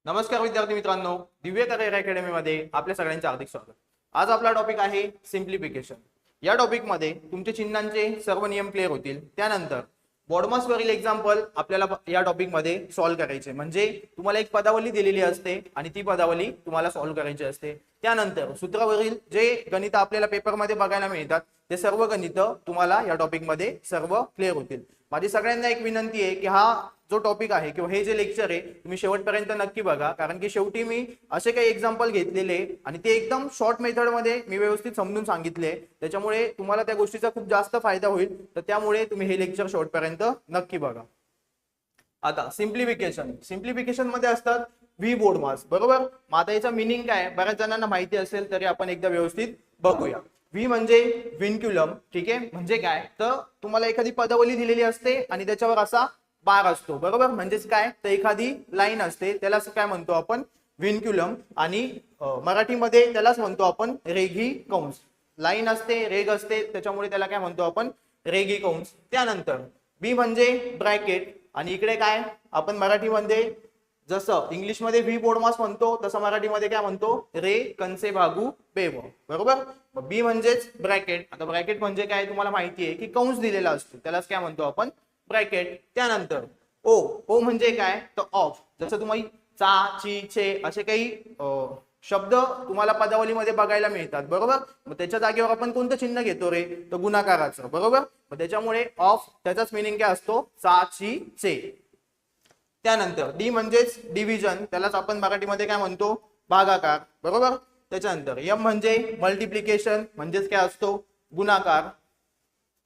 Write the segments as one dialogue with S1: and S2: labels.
S1: नमस्कार विद्यार्थी मित्रांनो, दिव्य करिअर अकॅडमी मध्ये आपल्या सगळ्यांचे हार्दिक स्वागत। आज आपला टॉपिक आहे सिम्प्लिफिकेशन। या टॉपिक मध्ये तुमचे चिन्हांचे सर्व नियम क्लिअर होतील। त्यानंतर बॉडमास वरील एक्झाम्पल आपल्याला या टॉपिक मध्ये सॉल्व्ह करायचे, म्हणजे तुम्हाला एक पदावली दिलेली असते आणि ती पदावली तुम्हाला सॉल्व्ह करायची असते। त्यानंतर सूत्रावरील जे गणित आपल्याला पेपर मध्ये बघायला मिळतात ते सर्व गणित तुम्हाला या टॉपिक मध्ये सर्व क्लिअर होतील। माझी सगळ्यांना एक विनंती आहे की हा जो टॉपिक आहे किंवा हे जे लेक्चर आहे तुम्ही शेवटपर्यंत नक्की बघा, कारण की शेवटी मी असे काही एक्झाम्पल घेतलेले आणि ते एकदम शॉर्ट मेथड मध्ये मी व्यवस्थित समजून सांगितले, त्याच्यामुळे तुम्हाला त्या गोष्टीचा खूप जास्त फायदा होईल। तर त्यामुळे तुम्ही हे लेक्चर शेवटपर्यंत नक्की बघा। आता सिम्प्लिफिकेशन मध्ये असतात व्ही बोर्डमास, बरोबर। मग आता याचा मीनिंग काय बऱ्याच जणांना माहिती असेल तरी आपण एकदा व्यवस्थित बघूया। व्ही म्हणजे विन्क्युलम, ठीक आहे। म्हणजे काय तर तुम्हाला एखादी पदावली दिलेली असते आणि त्याच्यावर असा बार असतो, बरोबर। म्हणजेच काय तर एखादी लाईन असते, त्याला काय म्हणतो आपण विन्क्युलम, आणि मराठीमध्ये त्यालाच म्हणतो आपण रेघी कंस। लाईन असते, रेघ असते, त्याच्यामुळे त्याला काय म्हणतो आपण रेघी कंस। त्यानंतर बी म्हणजे ब्रॅकेट, आणि इकडे काय आपण मराठीमध्ये जसं इंग्लिश मध्ये व्ही बोर्डमास म्हणतो तसं मराठीमध्ये काय म्हणतो रे कंसे भागू बेव, बरोबर। बी म्हणजेच ब्रॅकेट। आता ब्रॅकेट म्हणजे काय तुम्हाला माहिती आहे की कंस दिलेला असतो, त्यालाच काय म्हणतो आपण ब्रॅकेट। त्यानंतर ओ म्हणजे काय तर ऑफ। जसं तुम्ही चा, ची, छे असे काही शब्द तुम्हाला पदावलीमध्ये बघायला मिळतात, बरोबर। मग त्याच्या जागेवर आपण कोणतं चिन्ह घेतो रे तर गुणाकाराचं, बरोबर। मग त्याच्यामुळे ऑफ त्याचाच मीनिंग काय असतो चा, ची, चे। त्यानंतर डी म्हणजेच डिव्हिजन, त्यालाच आपण मराठीमध्ये काय म्हणतो भागाकार, बरोबर। त्याच्यानंतर एम म्हणजे मल्टिप्लिकेशन, म्हणजेच काय असतो गुणाकार।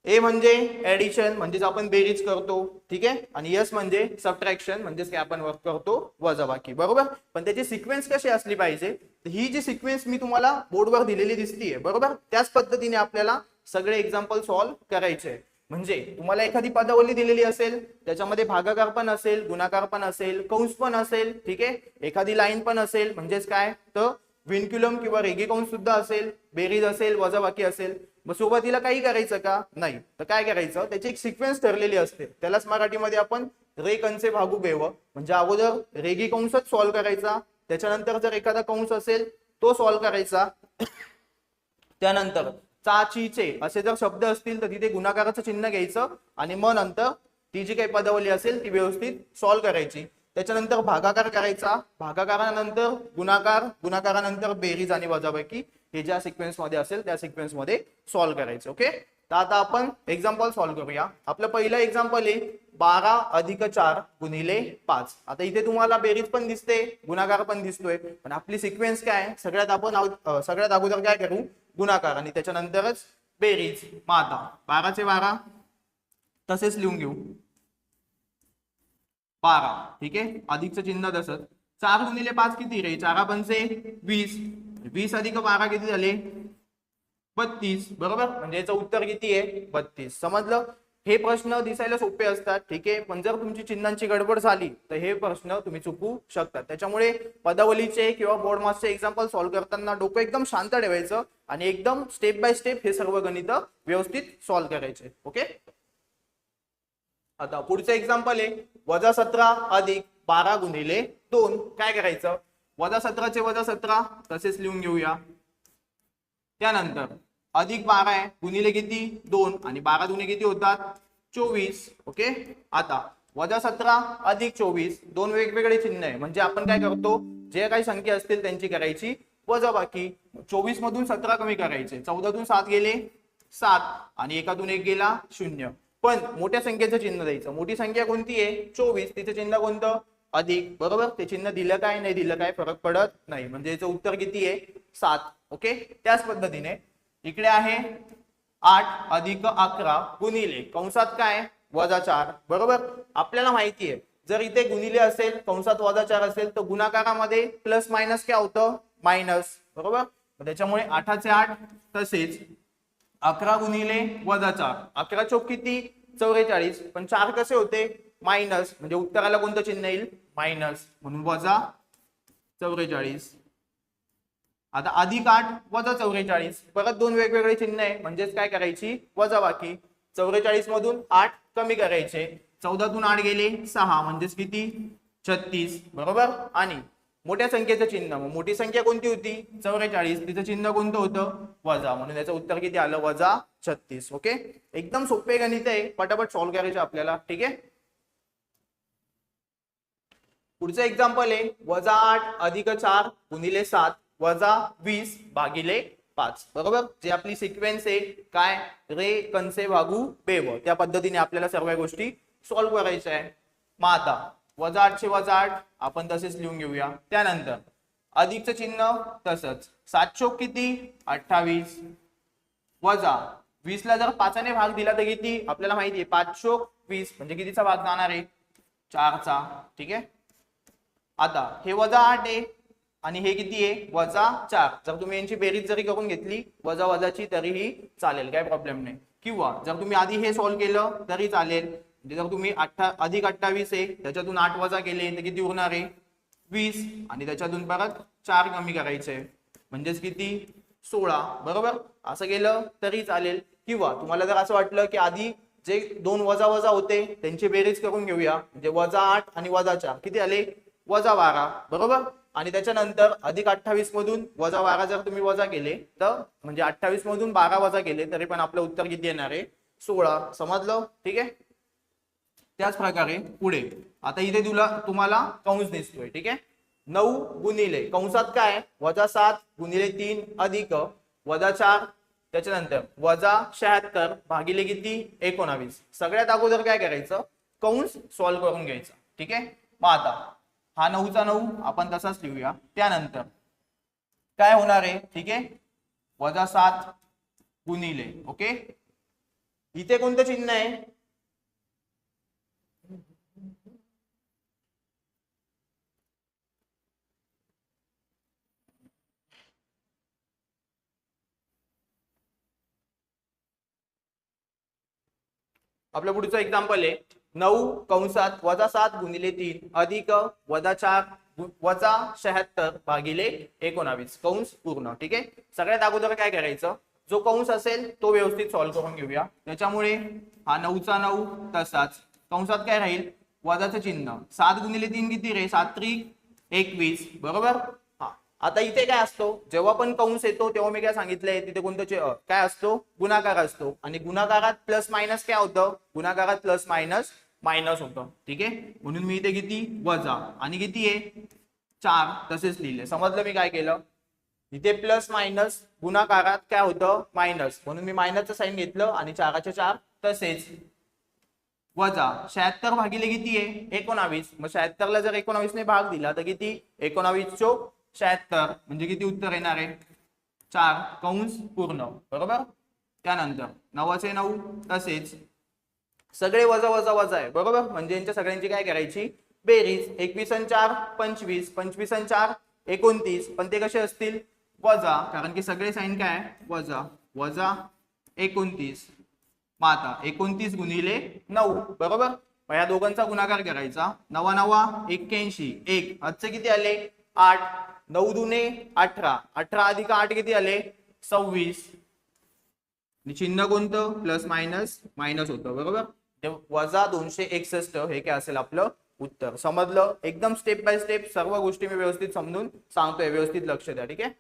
S1: ए म्हणजे ऍडिशन, म्हणजेच आपण बेरीज करतो, ठीक आहे। आणि एस म्हणजे सबट्रॅक्शन, म्हणजेच काय आपण वर्क करतो वजाबाकी, बरोबर। पण त्याची सिक्वेन्स कशी असली पाहिजे, ही जी सिक्वेन्स मी तुम्हाला बोर्डवर दिलेली दिसतीये, बरोबर, त्याच पद्धतीने आपल्याला सगळे एक्झाम्पल सॉल्व्ह करायचे। म्हणजे तुम्हाला एखादी पदावली दिलेली असेल, त्याच्यामध्ये भागाकार पण असेल, गुणाकार पण असेल, कंस पण असेल, ठीक आहे, एखादी लाईन पण असेल, म्हणजेच काय तर विन्क्युलम किंवा रेघी कंस सुद्धा असेल, बेरीज असेल, वजाबाकी असेल। मग सुरुवातीला काही करायचं का नाही, तर काय करायचं त्याची एक सिक्वेन्स ठरलेली असते, त्यालाच मराठीमध्ये आपण रे कंसे भागू बेव। म्हणजे अगोदर रेघी कंसच सॉल्व्ह करायचा, त्याच्यानंतर जर एखादा कंस असेल तो सॉल्व्ह करायचा, त्यानंतर चा, ची, चे असे जर शब्द असतील तर तिथे गुणाकाराचं चिन्ह घ्यायचं आणि मग नंतर ती जी काही पदावली असेल ती व्यवस्थित सॉल्व्ह करायची। त्याच्यानंतर भागाकार करायचा, भागाकारानंतर गुणाकार, गुणाकारानंतर बेरीज आणि वजाबाकी, हे ज्या सिक्वेन्स मध्ये असेल त्या सिक्वेन्स मध्ये सॉल्व्ह करायचं, ओके। तर आता आपण एक्झाम्पल सॉल्व्ह करूया। आपलं पहिलं एक्झाम्पल आहे 12 अधिक 4 गुणिले 5। आता इथे तुम्हाला बेरीज पण दिसते, गुणाकार पण दिसतोय, पण आपली सिक्वेन्स काय आहे, सगळ्यात अगोदर काय करू गुणाकार आणि त्याच्यानंतरच बेरीज। मग आता 12 चे 12 तसेच लिहून घेऊ 12, ठीक आहे, अधिकचं चिन्ह तसंच। 4 गुणिले 5 किती रे, 4 पंचे 20, 20 अधिक 12 किती झाले 32, बरोबर। म्हणजे याचं उत्तर किती आहे 32, समजलं। हे प्रश्न दिसायला सोपे असतात, ठीक आहे, पण जर तुमची चिन्हांची गडबड झाली तर हे प्रश्न तुम्ही चुकू शकतात। त्याच्यामुळे पदावलीचे किंवा बोर्डमासचे एक्झाम्पल सॉल्व्ह करताना डोकं एकदम शांत ठेवायचं आणि एकदम स्टेप बाय स्टेप हे सर्व गणित व्यवस्थित सॉल्व्ह करायचे, ओके। आता पुढचं एक्झाम्पल आहे -17 अधिक 12 गुणिले 2। काय करायचं -17 चे -17 तसेच लिहून घेऊया। त्यानंतर अधिक 12 आहे गुणिले किती 2, आणि 12 दुने किती होतात 24, ओके। आता -17 अधिक 24 दोन वेगवेगळे चिन्ह आहे, म्हणजे आपण काय करतो जे काही संख्या असतील त्यांची करायची वजाबाकी। 24 मधून 17 कमी करायचे, 14 तून 7 गेले 7, आणि एकातून 1 गेला 0। पण मोठ्या संख्येचं चिन्ह द्यायचं, मोठी संख्या कोणती आहे 24, तिचं चिन्ह कोणतं अधिक, बरोबर। ते चिन्ह दिलं काय नाही दिलं काय फरक पडत नाही, म्हणजे याचं उत्तर किती आहे 7, ओके। त्याच पद्धतीने इकडे आहे 8 अधिक 11 गुणिले कंसात काय -4, बरोबर। आपल्याला माहिती आहे जर इथे गुणिले असेल कंसात -4 असेल तर गुणाकारामध्ये प्लस मायनस काय होतं मायनस, बरोबर। त्याच्यामुळे 8 चे 8 तसेच 11 गुणिले -4, 11 चौक किती 44, पण 4 कसे होते मायनस, म्हणजे उत्तराला कोणतं चिन्ह येईल मायनस, म्हणून -44। आता अधिक 8 -44, परत दोन वेगवेगळे चिन्ह आहे, म्हणजेच काय करायची वजाबाकी। 44 मधून 8 कमी करायचे, 14 तून 8 गेले 6, म्हणजेच किती 36, बरोबर। आणि मोठ्या संख्येचं चिन्ह, मग मोठी संख्या कोणती होती 44, तिचं चिन्ह कोणतं होतं वजा, म्हणून याचं उत्तर किती आलं -36. ओके, एकदम सोपे गणित आहे, पटापट सॉल्व्ह करायचे आपल्याला. ठीक आहे, पुढचं एक्झाम्पल आहे -8 अधिक 4 गुणिले 7 वजा 20 भागिले 5. बरोबर, जे आपली सिक्वेन्स आहे काय रे कंसे भागू बेव, त्या पद्धतीने आपल्याला सर्व गोष्टी सॉल्व्ह करायच्या आहे. मग आता -8 चे -8 आपण तसेच लिहून घेऊया. त्यानंतर अधिकचं चिन्ह तसंच, 7 चोक किती 28 वजा 20 ला जर 5 ने भाग दिला तर किती आपल्याला माहिती आहे 5 चोक 20 म्हणजे कितीचा भाग जाणार आहे 4 चा. ठीक आहे, आता हे -8 आहे आणि हे किती आहे -4. जर तुम्ही यांची बेरीज जरी करून घेतली वजा वजाची तरीही चालेल, काय प्रॉब्लेम नाही. किंवा जर तुम्ही आधी हे सॉल्व्ह केलं तरी चालेल. म्हणजे जर तुम्ही अधिक 28 आहे त्याच्यातून 8 वजा केले तर किती उरणार आहे 20 आणि त्याच्यातून परत 4 कमी करायचे म्हणजेच किती 16. बरोबर, असं केलं तरी चालेल. किंवा तुम्हाला जर असं वाटलं की आधी जे 2 वजा वजा होते त्यांची बेरीज करून घेऊया, म्हणजे -8 आणि -4 किती आले -12. बरोबर, आणि त्याच्यानंतर अधिक 28 मधून -12 जर तुम्ही वजा केले तर म्हणजे 28 मधून 12 वजा केले तरी पण आपलं उत्तर किती येणार आहे 16. समजलं? ठीक आहे, त्याच प्रकारे पुढे आता इथे तुम्हाला कंस दिसतोय. ठीक आहे, 9 गुणिले कंसात काय -7 गुणिले 3 अधिक -4 त्याच्यानंतर -76 भागिले किती 19. सगळ्यात अगोदर काय करायचं कंस सॉल्व्ह करून घ्यायचा. ठीक आहे, मग आता हा 9चा 9 आपण तसाच लिहूया. त्यानंतर काय होणार आहे ठीक आहे -7 गुणिले ओके इथे कोणतं चिन्ह आहे आपल्या पुढचं एक्झाम्पल आहे 9 कंसात -7 गुणिले 3 अधिक -4 -76 भागिले 19 कंस पूर्ण. ठीक आहे, सगळ्यात अगोदर काय करायचं जो कंस असेल तो व्यवस्थित सॉल्व्ह करून घेऊया. त्याच्यामुळे हा 9चा 9 तसाच कंसात काय राहील वजाचं चिन्ह 7 गुणिले 3 किती रे 7 त्रिक 21. बरोबर, आता इथे काय असतो जेव्हा पण कंस येतो तेव्हा मी काय सांगितलंय तिथे कोणतं काय असतो गुणाकार असतो आणि गुणाकारात प्लस मायनस काय होतं गुणाकारात प्लस मायनस मायनस होतं. ठीक आहे, म्हणून मी इथे किती वजा आणि किती आहे 4 तसेच लिहिले. समजलं मी काय केलं इथे प्लस मायनस गुणाकारात काय होतं मायनस म्हणून मी मायनसचं साइन घेतलं आणि 4चे 4 तसेच वजा 76 भागिले किती आहे 19. मग 76 ला जर 19 ने भाग दिला तर किती 19 चोक 76 म्हणजे किती उत्तर येणार आहे 4 कंस पूर्ण. बरोबर, त्यानंतर 9चे 9 तसेच सगळे वजा वजा वजा आहे. बरोबर, म्हणजे यांच्या सगळ्यांची काय करायची बेरीज 21 आणि 4 25 25 आणि 4 29 पण ते कसे असतील वजा कारण की सगळे साइन काय वजा वजा 29. मग आता 29 गुणिले 9. बरोबर, मग या दोघांचा गुणाकार करायचा 9 9 81 1 आजचे किती आले 8 9 दुने 18 18 अधिक 8 किती आले 26 आणि चिन्ह कोणतं प्लस मायनस मायनस होतं. बरोबर, वजा 261 हे काय असेल आपलं उत्तर. समजलं? एकदम स्टेप बाय स्टेप सर्व गोष्टी मी व्यवस्थित समजून सांगतोय, व्यवस्थित लक्ष द्या. ठीक आहे,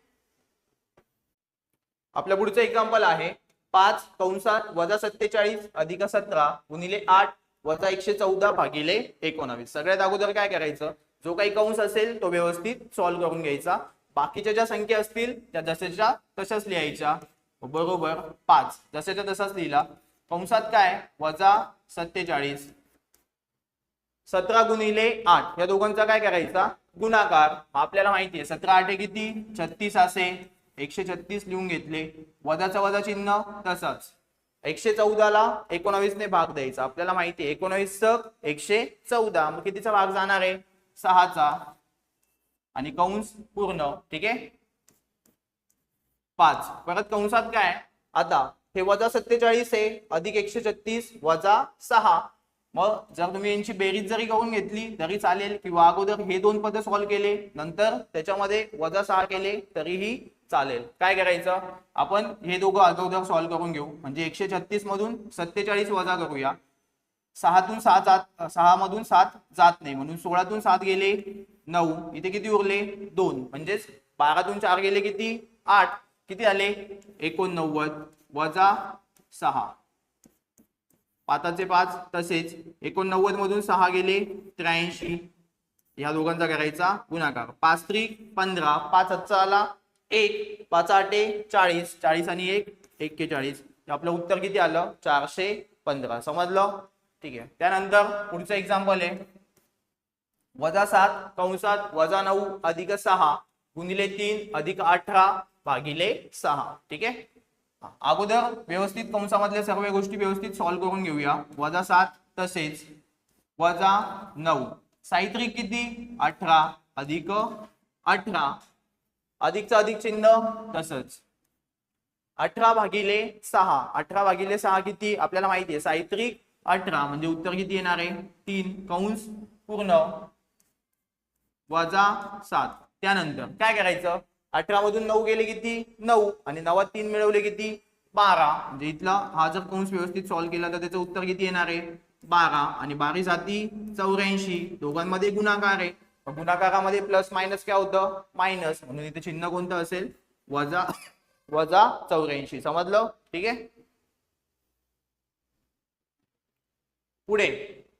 S1: आपल्या पुढचं एक्झाम्पल आहे 5 कंसात -47 अधिक 17 गुणिले 8 वजा 114 भागिले 19. सगळ्यात अगोदर काय करायचं जो काही कंस असेल तो व्यवस्थित सॉल्व्ह करून घ्यायचा. बाकीच्या ज्या संख्या असतील त्या जशाच्या तशाच लिहायच्या. बरोबर 5 जशाच्या तसाच लिहिला. कंसात काय -47 17 गुणिले 8 या दोघांचा काय करायचा गुणाकार. आपल्याला माहिती आहे 17 8 किती 36 असे 136 लिहून घेतले. वजाचा वजा चिन्ह तसाच 114 ला 19 ने भाग द्यायचा. आपल्याला माहिती आहे 19 च 114 मग कितीचा भाग जाणार आहे 6 चा आणि कंस पूर्ण. ठीक आहे, 5 परत कंसात काय आता हे -47 आहे अधिक 136 वजा 6. मग जर तुम्ही यांची बेरीज जरी करून घेतली तरी चालेल किंवा अगोदर हे दोन पद सॉल्व्ह केले नंतर त्याच्यामध्ये -6 केले तरीही चालेल. काय करायचं आपण हे दोघं अगोदर सॉल्व्ह करून घेऊ म्हणजे 136 मधून 47 वजा करूया. 6तून 6 मधून 7 जात नाही म्हणून 16तून 7 गेले 9, इथे किती उरले 2, म्हणजेच 12तून 4 गेले किती 8, किती आले 89 वजा 6, 5चे 5 तसेच 89 मधून 6 गेले 83, या दोघांचा करायचा गुणाकार, 5 त्रिक 15, 5 हातचा आला 1, 5 आठे 40, 40 आणि 1 41, आपलं उत्तर किती आलं 415. समजलं? ठीक आहे. त्यानंतर पुढचं एक्झाम्पल आहे -7 कंसात -9 अधिक 6 गुणिले 3 अधिक 18 भागिले 6. ठीक आहे. अगोदर व्यवस्थित कंसामधल्या सर्व गोष्टी व्यवस्थित सॉल्व्ह करून घेऊया. -7 तसेच -9 साहित्रिक किती 18 अधिक 18 अधिकचं अधिक चिन्ह तसंच 18 भागिले 6, 18 भागिले 6 किती आपल्याला माहिती आहे साहित्रिक 18 म्हणजे उत्तर किती येणार आहे 3 कंस पूर्ण -7. त्यानंतर काय करायचं 18 मधून 9 गेले किती 9 आणि 9 3 मिळवले किती 12, म्हणजे इथला हा जर कंस व्यवस्थित सॉल्व्ह केला तर त्याचं उत्तर किती येणार आहे 12 आणि 12 7 84, दोघांमध्ये गुणाकार आहे, गुणाकारामध्ये प्लस मायनस काय होतं मायनस, म्हणून इथे चिन्ह कोणतं असेल वजा 84. समजलं? ठीक आहे. पुढे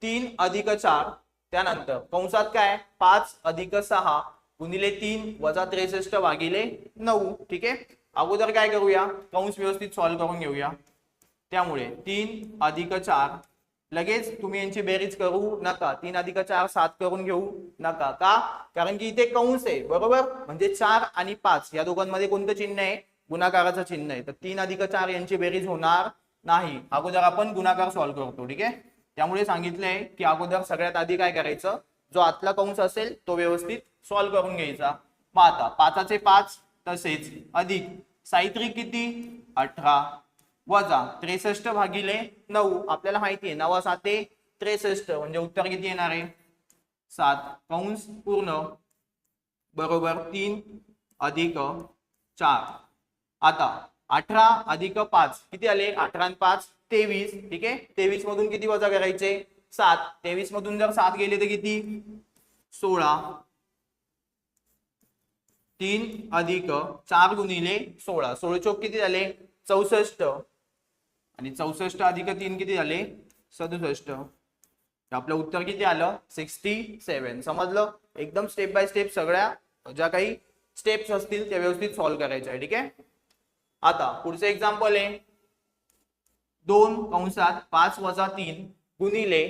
S1: 3 अधिक 4 त्यानंतर कंसात काय 5 अधिक 6 गुणिले 3 वजा 63 भागिले 9. ठीक आहे. अगोदर काय करूया कंस व्यवस्थित सॉल्व्ह करून घेऊया. त्यामुळे 3 अधिक 4 लगेच तुम्ही यांची बेरीज करू नका, 3 अधिक 4 7 करून घेऊ नका. का? कारण की इथे कंस आहे बरोबर, म्हणजे 4 आणि 5 या दोघांमध्ये कोणतं चिन्ह आहे गुणाकाराचं चिन्ह आहे, तर 3 अधिक 4 यांची बेरीज होणार नाही. अगोदर आपण गुणाकार सॉल्व्ह करतो. ठीक आहे. त्यामुळे सांगितलंय की अगोदर सगळ्यात आधी काय करायचं जो आतला कंस असेल तो व्यवस्थित सॉल्व्ह करून घ्यायचा. मग आता 5चे 5 तसेच अधिक साहित्रिक किती 18 वजा 63 भागिले 9, आपल्याला माहिती आहे 9 7 63 म्हणजे उत्तर किती येणार आहे 7 कंस पूर्ण बरोबर 3 अधिक 4. आता 18 अधिक 5 किती आले 18 आणि 5 23. ठीक आहे. 23 मधून किती वजा करायचे 7, 23 मधून जर 7 गेले तर किती 16, 3 अधिक 4 गुणिले 16, 16 चौक किती झाले 64 आणि 64 अधिक 3 किती झाले 67. आपलं उत्तर किती आलं 67. समजलं? एकदम स्टेप बाय स्टेप सगळ्या ज्या काही स्टेप्स असतील त्या व्यवस्थित सॉल्व्ह करायच्या आहे. ठीक आहे. आता पुढचं एक्झाम्पल आहे 2 कंसात 5 वजा 3 गुणिले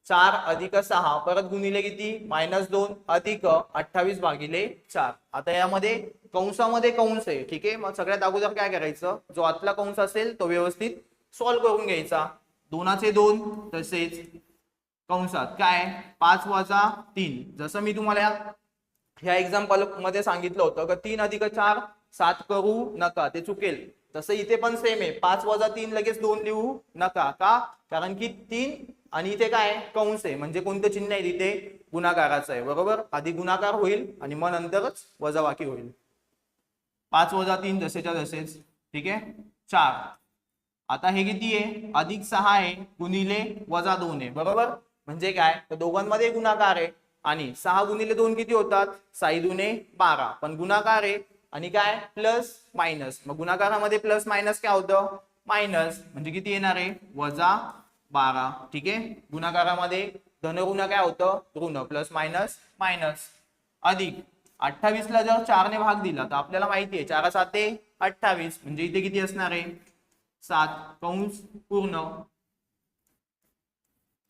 S1: 4 अधिक 6 परत गुणिले किती -2 अधिक 28 भागिले 4. आता यामध्ये कंसामध्ये कंस आहे. ठीक आहे. मग सगळ्यात अगोदर काय करायचं जो आतला कंस असेल तो व्यवस्थित सॉल्व्ह करून घ्यायचा. 2चे 2 तसेच कंसात काय 5 वजा 3, जसं मी तुम्हाला ह्या एक्झाम्पल मध्ये सांगितलं होतं की 3 अधिक 4 7 करू नका, ते चुकेल. तसं इथे पण सेम आहे 5 वजा 3 लगेच 2 लिहू नका. का? कारण की 3 आणि इथे काय कंस आहे म्हणजे कोणतं चिन्ह आहे तिथे गुणाकाराचं आहे बरोबर, आधी गुणाकार होईल आणि मग नंतरच वजाबाकी होईल. 5 वजा 3 जसेच्या तसेच. ठीक आहे. 4 आता हे किती आहे अधिक 6 आहे गुणिले वजा 2 आहे बरोबर, म्हणजे काय तर दोघांमध्ये गुणाकार आहे आणि 6 गुणिले 2 किती होतात 6 दुने 12, पण गुणाकार आहे आणि काय प्लस मायनस, मग गुणाकारामध्ये प्लस मायनस काय होतं मायनस, म्हणजे किती येणार आहे -12. ठीक आहे. गुणाकारामध्ये धनऋण काय होतं ऋण, प्लस मायनस मायनस अधिक 28 ला जर 4 ने भाग दिला तर आपल्याला माहिती आहे 4 7 28 म्हणजे इथे किती असणार आहे 7 कंस पूर्ण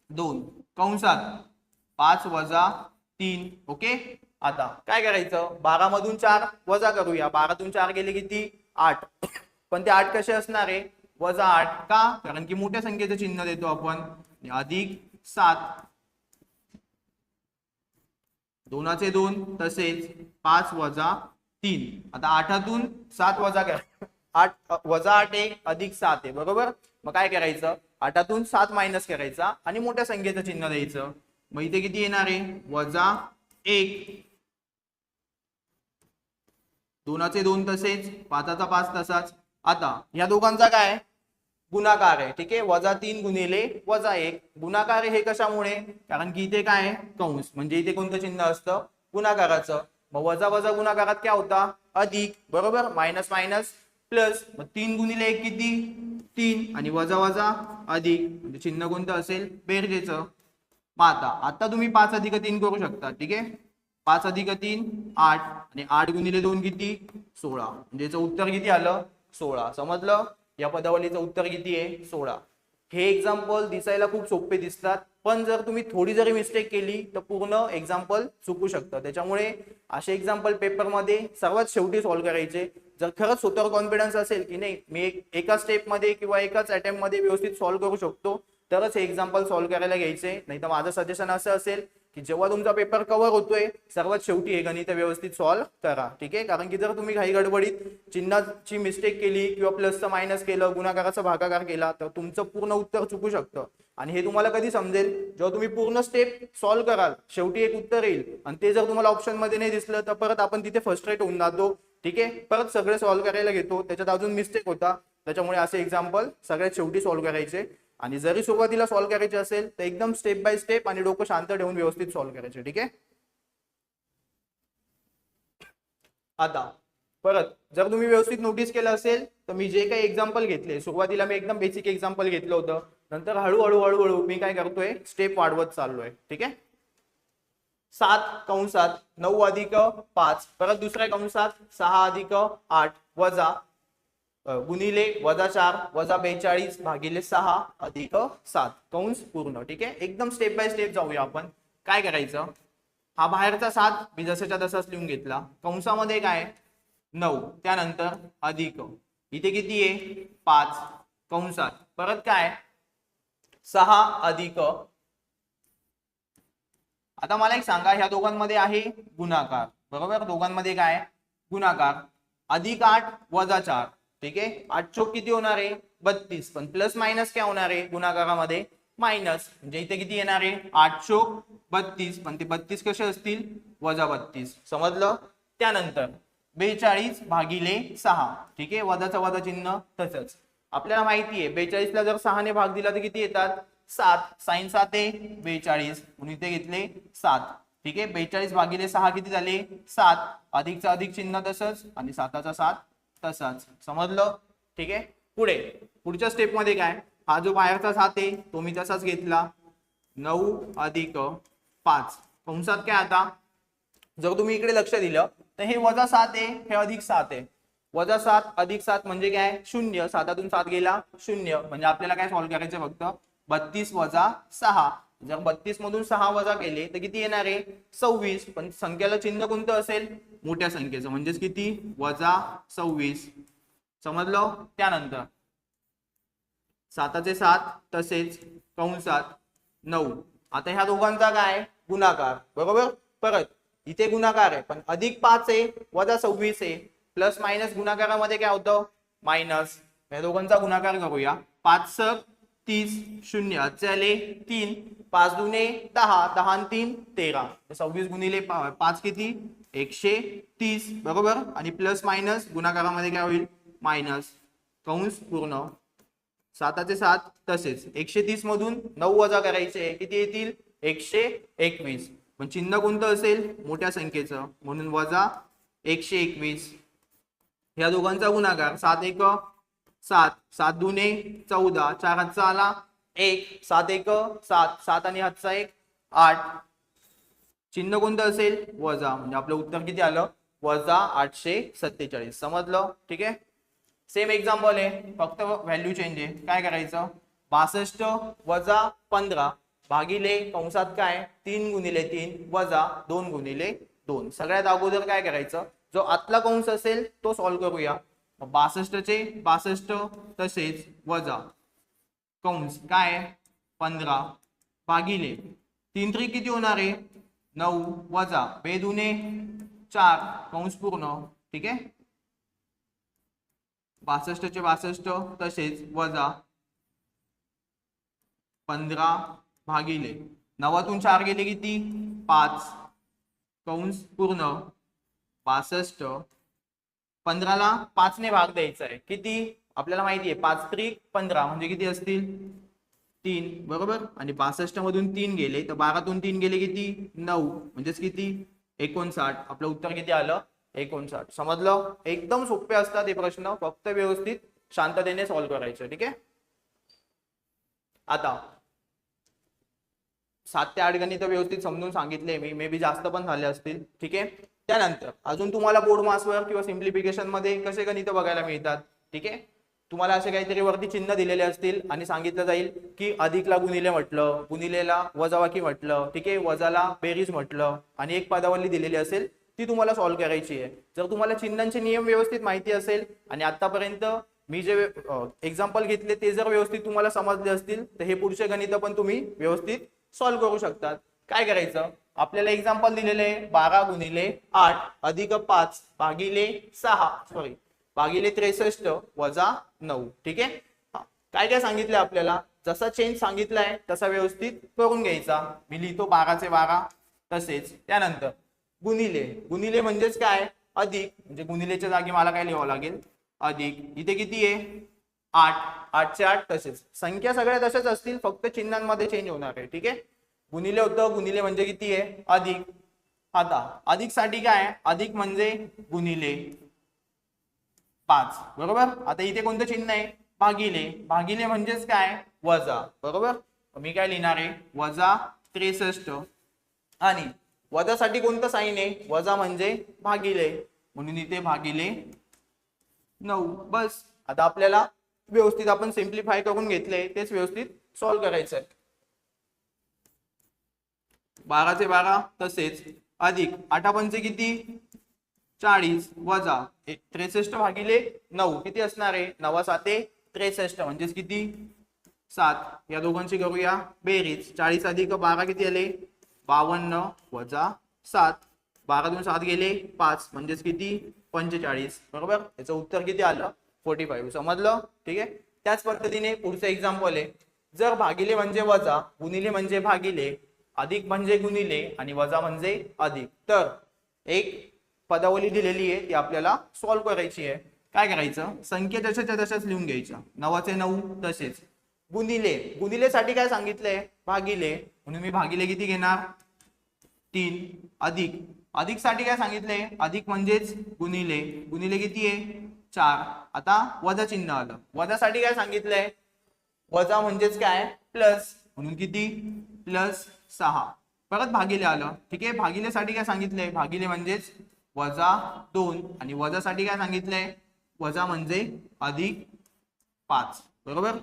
S1: 2 कंसात 5 वजा 3. ओके. आता काय करायचं 12 मधून 4 वजा करूया. 12 तून 4 गेले किती 8, पण ते 8 कसे असणार आहे -8. का? कारण की मोठ्या संख्येचं चिन्ह देतो आपण. अधिक 7 2चे 2 तसेच 5 वजा 3. आता 8तून 7 वजा करा 8 वजा 8 1 अधिक 7 आहे बरोबर, मग काय करायचं 8तून 7 मायनस करायचा आणि मोठ्या संख्येचं चिन्ह द्यायचं. मग इथे किती येणार आहे -1. 2चे 2 तसेच 5चा 5 तसाच. आता या दोघांचा काय गुणाकार आहे, ठीक आहे, -3 गुणिले -1 गुणाकार आहे. हे कशामुळे? कारण की इथे काय आहे, कंस, म्हणजे इथे कोणतं चिन्ह असतं, गुणाकाराचं. मग वजा वजा गुणाकारात काय होता, अधिक, बरोबर, मायनस मायनस प्लस. मग 3 गुणिले 1 किती, 3, आणि वजा वजा अधिक, म्हणजे चिन्ह कोणतं असेल, बेरजेचं. मग आता तुम्ही 5 अधिक 3 करू शकता, ठीक आहे. 5 अधिक 3 8, आणि 8 गुणिले 2 किती, 16, म्हणजे याचं उत्तर किती आलं, 16. समजलं? या पदावलीचं उत्तर किती आहे, 16. हे एक्झाम्पल दिसायला खूप सोपे दिसतात, पण जर तुम्ही थोडी जरी मिस्टेक केली तर पूर्ण एक्झाम्पल चुकू शकतं. त्याच्यामुळे असे एक्झाम्पल पेपरमध्ये सर्वात शेवटी सॉल्व्ह करायचे. जर खरंच स्वतःवर कॉन्फिडन्स असेल की नाही मी एका स्टेपमध्ये किंवा एकाच अटेम्प्ट मध्ये व्यवस्थित सॉल्व्ह करू शकतो, तरच हे एक्झाम्पल सॉल्व्ह करायला घ्यायचे. नाही तर माझं सजेशन असं असेल की जेव्हा तुमचा पेपर कव्हर होतोय सर्वात शेवटी हे गणित व्यवस्थित सॉल्व्ह करा, ठीक आहे. कारण की जर तुम्ही घाई गडबडीत चिन्हाची मिस्टेक केली किंवा प्लसचं मायनस केलं, गुणाकाराचा भागाकार केला, तर तुमचं पूर्ण उत्तर चुकू शकतं. आणि हे तुम्हाला कधी समजेल, जेव्हा तुम्ही पूर्ण स्टेप सॉल्व्ह कराल, शेवटी एक उत्तर येईल, आणि ते जर तुम्हाला ऑप्शन मध्ये नाही दिसलं तर परत आपण तिथे फ्रस्ट्रेट होऊन जातो, ठीक आहे. परत सगळे सॉल्व्ह करायला घेतो, त्याच्यात अजून मिस्टेक होता. त्याच्यामुळे असे एक्झाम्पल सगळ्यात शेवटी सॉल्व्ह करायचे. आणि जरी सुरुवातीला सॉल्व्ह करायचे असेल तर एकदम स्टेप बाय स्टेप आणि डोकं शांत ठेवून व्यवस्थित सॉल्व्ह करायचे, ठीक आहे. आता परत जर तुम्ही व्यवस्थित नोटीस केलं असेल तर मी जे काही एक्झाम्पल घेतले, सुरुवातीला मी एकदम बेसिक एक्झाम्पल घेतलं होतं, नंतर हळूहळू हळूहळू मी काय करतोय, स्टेप वाढवत चाललोय, ठीक आहे. 7 कंसात 9 अधिक 5, परत दुसऱ्या कंसात 6 अधिक 8 वजा गुणिले -4 वजा 42 भागिले 6 अधिक 7 कंस पूर्ण, ठीक आहे. एकदम स्टेप बाय स्टेप जाऊया आपण. काय करायचं, हा बाहेरचा 7 मी जसाच्या तसाच लिहून घेतला, कंसामध्ये काय 9, त्यानंतर अधिक, इथे किती आहे 5 कंसात, परत काय 6 अधिक. आता मला एक सांगा, ह्या दोघांमध्ये आहे गुणाकार, बरोबर, दोघांमध्ये काय गुणाकार, अधिक 8 वजा 4, ठीक आहे. 8 चोक किती होणार आहे 32, पण प्लस मायनस काय होणार आहे गुणाकारामध्ये मायनस, म्हणजे इथे किती येणार आहे 8 चोक 32, पण ते 32 कसे असतील -32. समजलं? त्यानंतर 42 भागिले 6, ठीक आहे, वजाचा वजा चिन्ह तसंच. आपल्याला माहिती आहे 42 ला जर 6 ने भाग दिला तर किती येतात 7, साइन 7 आहे 42, म्हणून इथे घेतले 7, ठीक आहे. 42 भागिले 6 किती झाले 7, अधिकचा अधिक चिन्ह तसंच आणि 7चा 7 तसाच. समजलं? ठीक आहे. पुढच्या स्टेप मध्ये काय, हा जो बाहेरचा 7 आहे तो मी तसाच घेतला, 9 अधिक 5 कंसात काय, आता जर तुम्ही इकडे लक्ष दिलं तर हे -7 आहे, हे +7 आहे. -7 अधिक 7 म्हणजे काय 0, 7तून 7 गेला 0, म्हणजे आपल्याला काय सॉल्व्ह करायचं फक्त 32 वजा 6. जर 32 मधून 6 वजा केले तर किती येणार आहे 26, पण संख्येला चिन्ह कोणतं असेल मोठ्या संख्येचं, म्हणजेच किती -26. समजलं? त्यानंतर 7चे 7 तसेच कंसात 9. आता ह्या दोघांचा काय गुणाकार, बरोबर. परत इथे गुणाकार आहे पण अधिक 5 आहे वजा 26 आहे, प्लस मायनस गुणाकारामध्ये काय होतं मायनस. या दोघांचा गुणाकार करूया, 5 × 30 0 झाले 3, 5 दुने 10, 10 आणि 3 13, 26 गुणिले 5 किती 130, बरोबर. आणि प्लस मायनस गुणाकारामध्ये काय होईल मायनस, कंस पूर्ण. 7चे 7 तसेच, 130 मधून 9 वजा करायचे किती येतील 121, पण चिन्ह कोणतं असेल मोठ्या संख्येचं, म्हणून वजा 121. या दोघांचा गुणाकार 7 × 1 7, 7 दुने 14, 4 हातचा आला 1, 7 × 1 7, 7 आणि हातचा 1 8, चिन्ह कोणतं असेल वजा, म्हणजे आपलं उत्तर किती आलं -847. समजलं? ठीक आहे. सेम एक्झाम्पल आहे, फक्त व्हॅल्यू चेंज आहे. काय करायचं, 62 वजा 15 भागिले कंसात काय 3 गुणिले 3 वजा 2 गुणिले 2. सगळ्यात अगोदर काय करायचं, जो आतला कंस असेल तो सॉल्व्ह करूया. 62चे 62 तसेच वजा कंस काय 15 भागिले 3 3 किती होणार आहे 9 वजा 2 दुने 4 कंस पूर्ण, ठीक आहे. 62चे 62 तसेच वजा 15 भागिले 9तून 4 गेले किती 5 कंस पूर्ण 62. 15ला 5 ने भाग द्यायचा आहे किती आपल्याला माहिती आहे 5 त्रिक 15 म्हणजे किती असतील 3 बरोबर. आणि 62 मधून 3 गेले तर 12तून 3 गेले किती 9 म्हणजेच किती 59. आपलं उत्तर किती आलं 59. समजलं. एकदम सोपे असतात हे प्रश्न, फक्त व्यवस्थित शांततेने सॉल्व्ह करायचे. ठीक आहे. आता 7 ते 8 गणित व्यवस्थित समजून सांगितले मी, मे बी जास्त पण झाले असतील. ठीक आहे. त्यानंतर अजून तुम्हाला बोर्ड मासवर किंवा सिम्प्लिफिकेशन मध्ये कसे गणित बघायला मिळतात. ठीक आहे. तुम्हाला असे काहीतरी वरती चिन्ह दिलेले असतील आणि सांगितलं जाईल की अधिकला गुणिले म्हटलं, गुणिलेला वजाबाकी म्हटलं, ठीक आहे, वजाला बेरीज म्हटलं आणि एक पदावली दिलेली असेल ती तुम्हाला सॉल्व्ह करायची आहे. जर तुम्हाला चिन्हांचे नियम व्यवस्थित माहिती असेल आणि आतापर्यंत मी जे एक्झाम्पल घेतले ते जर व्यवस्थित तुम्हाला समजले असतील तर हे पुढचे गणित पण तुम्ही व्यवस्थित सॉल्व्ह करू शकतात. काय करायचं, आपल्याला एक्झाम्पल दिलेले आहे 12 गुणिले 8 अधिक 5 भागिले 6 सॉरी भागिले 63 वजा 9. ठीक आहे. काय काय सांगितलं आपल्याला, जसा चेंज सांगितलाय तसा व्यवस्थित करून घ्यायचा. मी लिहितो 12 चे 12 तसेच. त्यानंतर गुणिले, गुणिले म्हणजेच काय अधिक, म्हणजे गुणिलेच्या जागी मला काय लिहावं लागेल अधिक. इथे किती आहे 8, 8 चे 8 तसेच. संख्या सगळ्या तशाच असतील, फक्त चिन्हांमध्ये चेंज होणार आहे. ठीक आहे. गुणिले होतं, गुणिले म्हणजे किती आहे अधिक. आता अधिक साठी काय, अधिक म्हणजे गुणिले 5 बरोबर. आता इथे कोणतं चिन्ह आहे भागिले, भागिले म्हणजेच काय वजा बरोबर. मी काय लिहिणार आहे वजा 63 आणि वजासाठी कोणतं साइन आहे वजा म्हणजे भागिले, म्हणून इथे भागिले 9 बस. आता आपल्याला व्यवस्थित आपण सिम्प्लिफाय करून घेतले, तेच व्यवस्थित सॉल्व्ह करायचं आहे. 12 चे 12 तसेच अधिक 8 पंचे किती 40 वजा 63 भागिले 9 किती असणार आहे 9 7 63 म्हणजेच किती 7. या दोघांची करूया बेरीज. 40 अधिक 12 किती आले 52 वजा 7. 12 2 7 गेले 5 म्हणजेच किती 45 बरोबर. याचं उत्तर किती आलं 45. समजलं. ठीक आहे. त्याच पद्धतीने पुढचं एक्झाम्पल आहे, जर भागिले म्हणजे वजा, गुणिले म्हणजे भागिले, अधिक म्हणजे गुणिले आणि वजा म्हणजे अधिक, तर एक पदावली दिलेली आहे ती आपल्याला सॉल्व्ह करायची आहे. काय करायचं, संख्या जशाच्या तशाच लिहून घ्यायच्या. 9 चे 9 तसेच. गुणिले, गुणिलेसाठी काय सांगितलंय भागिले, म्हणून मी भागिले किती घेणार 3. अधिक, अधिक साठी काय सांगितलंय अधिक म्हणजेच गुणिले, गुणिले किती आहे 4. आता वजा चिन्ह आलं, वजासाठी काय सांगितलंय वजा म्हणजेच काय प्लस, म्हणून किती प्लस 6. परत भागिले आलं. ठीक आहे. भागिलेसाठी काय सांगितलंय भागिले म्हणजेच वजा 2 आणि वजासाठी काय सांगितलंय वजा म्हणजे अधिक 5 बरोबर.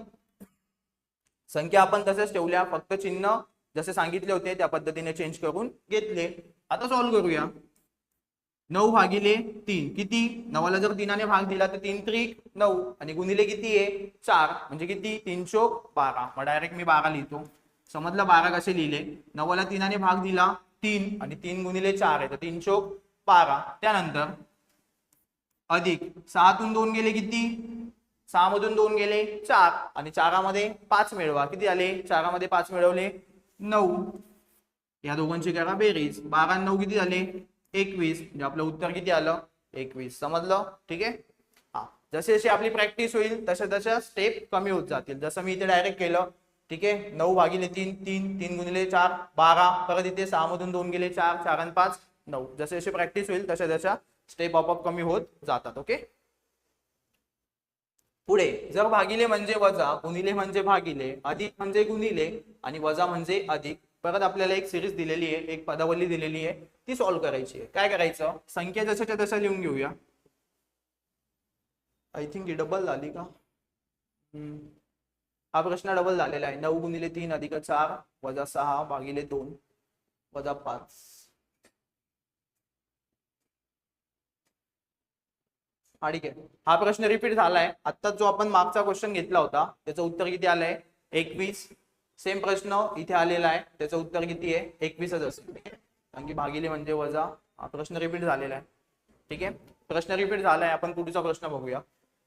S1: संख्या आपण तसेच ठेवल्या, फक्त चिन्ह जसे सांगितले होते त्या पद्धतीने चेंज करून घेतले. आता सॉल्व्ह करूया. 9 भागिले 3 किती, 9ला जर 3ने भाग दिला तर 3 त्रिक 9 आणि गुणिले किती आहे 4 म्हणजे किती 3 चोक 12. मग डायरेक्ट मी 12 लिहितो. समजलं 12 कसे लिहिले. 9ला 3ने भाग दिला 3 आणि 3 गुणिले 4 आहे तर 3 चोक 12. त्यानंतर अधिक 6तून 2 गेले किती 6 मधून 2 गेले 4 आणि 4 मध्ये 5 मिळवा किती आले 4 मध्ये 5 मिळवले 9. या दोघांची करा बेरीज. 12 आणि 9 किती झाले 21 म्हणजे आपलं उत्तर किती आलं 21. समजलं. ठीक आहे. हा, जसे जसे आपली प्रॅक्टिस होईल तशा तशा स्टेप कमी होत जातील. जसं मी इथे डायरेक्ट केलं. ठीक आहे. 9 भागिले 3 3 3 गुणिले 4 12. परत इथे 6 मधून 2 गेले 4 4 आणि 5 9. जसे जसे प्रॅक्टिस होईल तशा तशा स्टेप आपोआप कमी होत जातात. ओके. पुढे जर भागिले म्हणजे वजा, गुणिले म्हणजे भागिले, अधिक म्हणजे गुणिले आणि वजा म्हणजे अधिक, परत आपल्याला एक सिरीज दिलेली आहे, एक पदावली दिलेली आहे, ती सॉल्व्ह करायची आहे. काय करायचं, संख्या जशाच्या तशा लिहून घेऊया. आय थिंक ही डबल झाली का, हा प्रश्न डबल झालेला आहे. 9 गुणिले 3 अधिक 4 वजा 6 भागिले 2 वजा 5. हा ठीक आहे. हा प्रश्न रिपीट झालाय. आता जो आपण मागचा क्वेश्चन घेतला होता त्याचं उत्तर किती आलंय 21. सेम प्रश्न इथे आलेला आहे, त्याचं उत्तर किती आहे 21च असेल. कारण की भागिले म्हणजे वजा, हा प्रश्न रिपीट झालेला आहे. ठीक आहे. प्रश्न रिपीट झालाय. आपण पुढचा प्रश्न बघूया.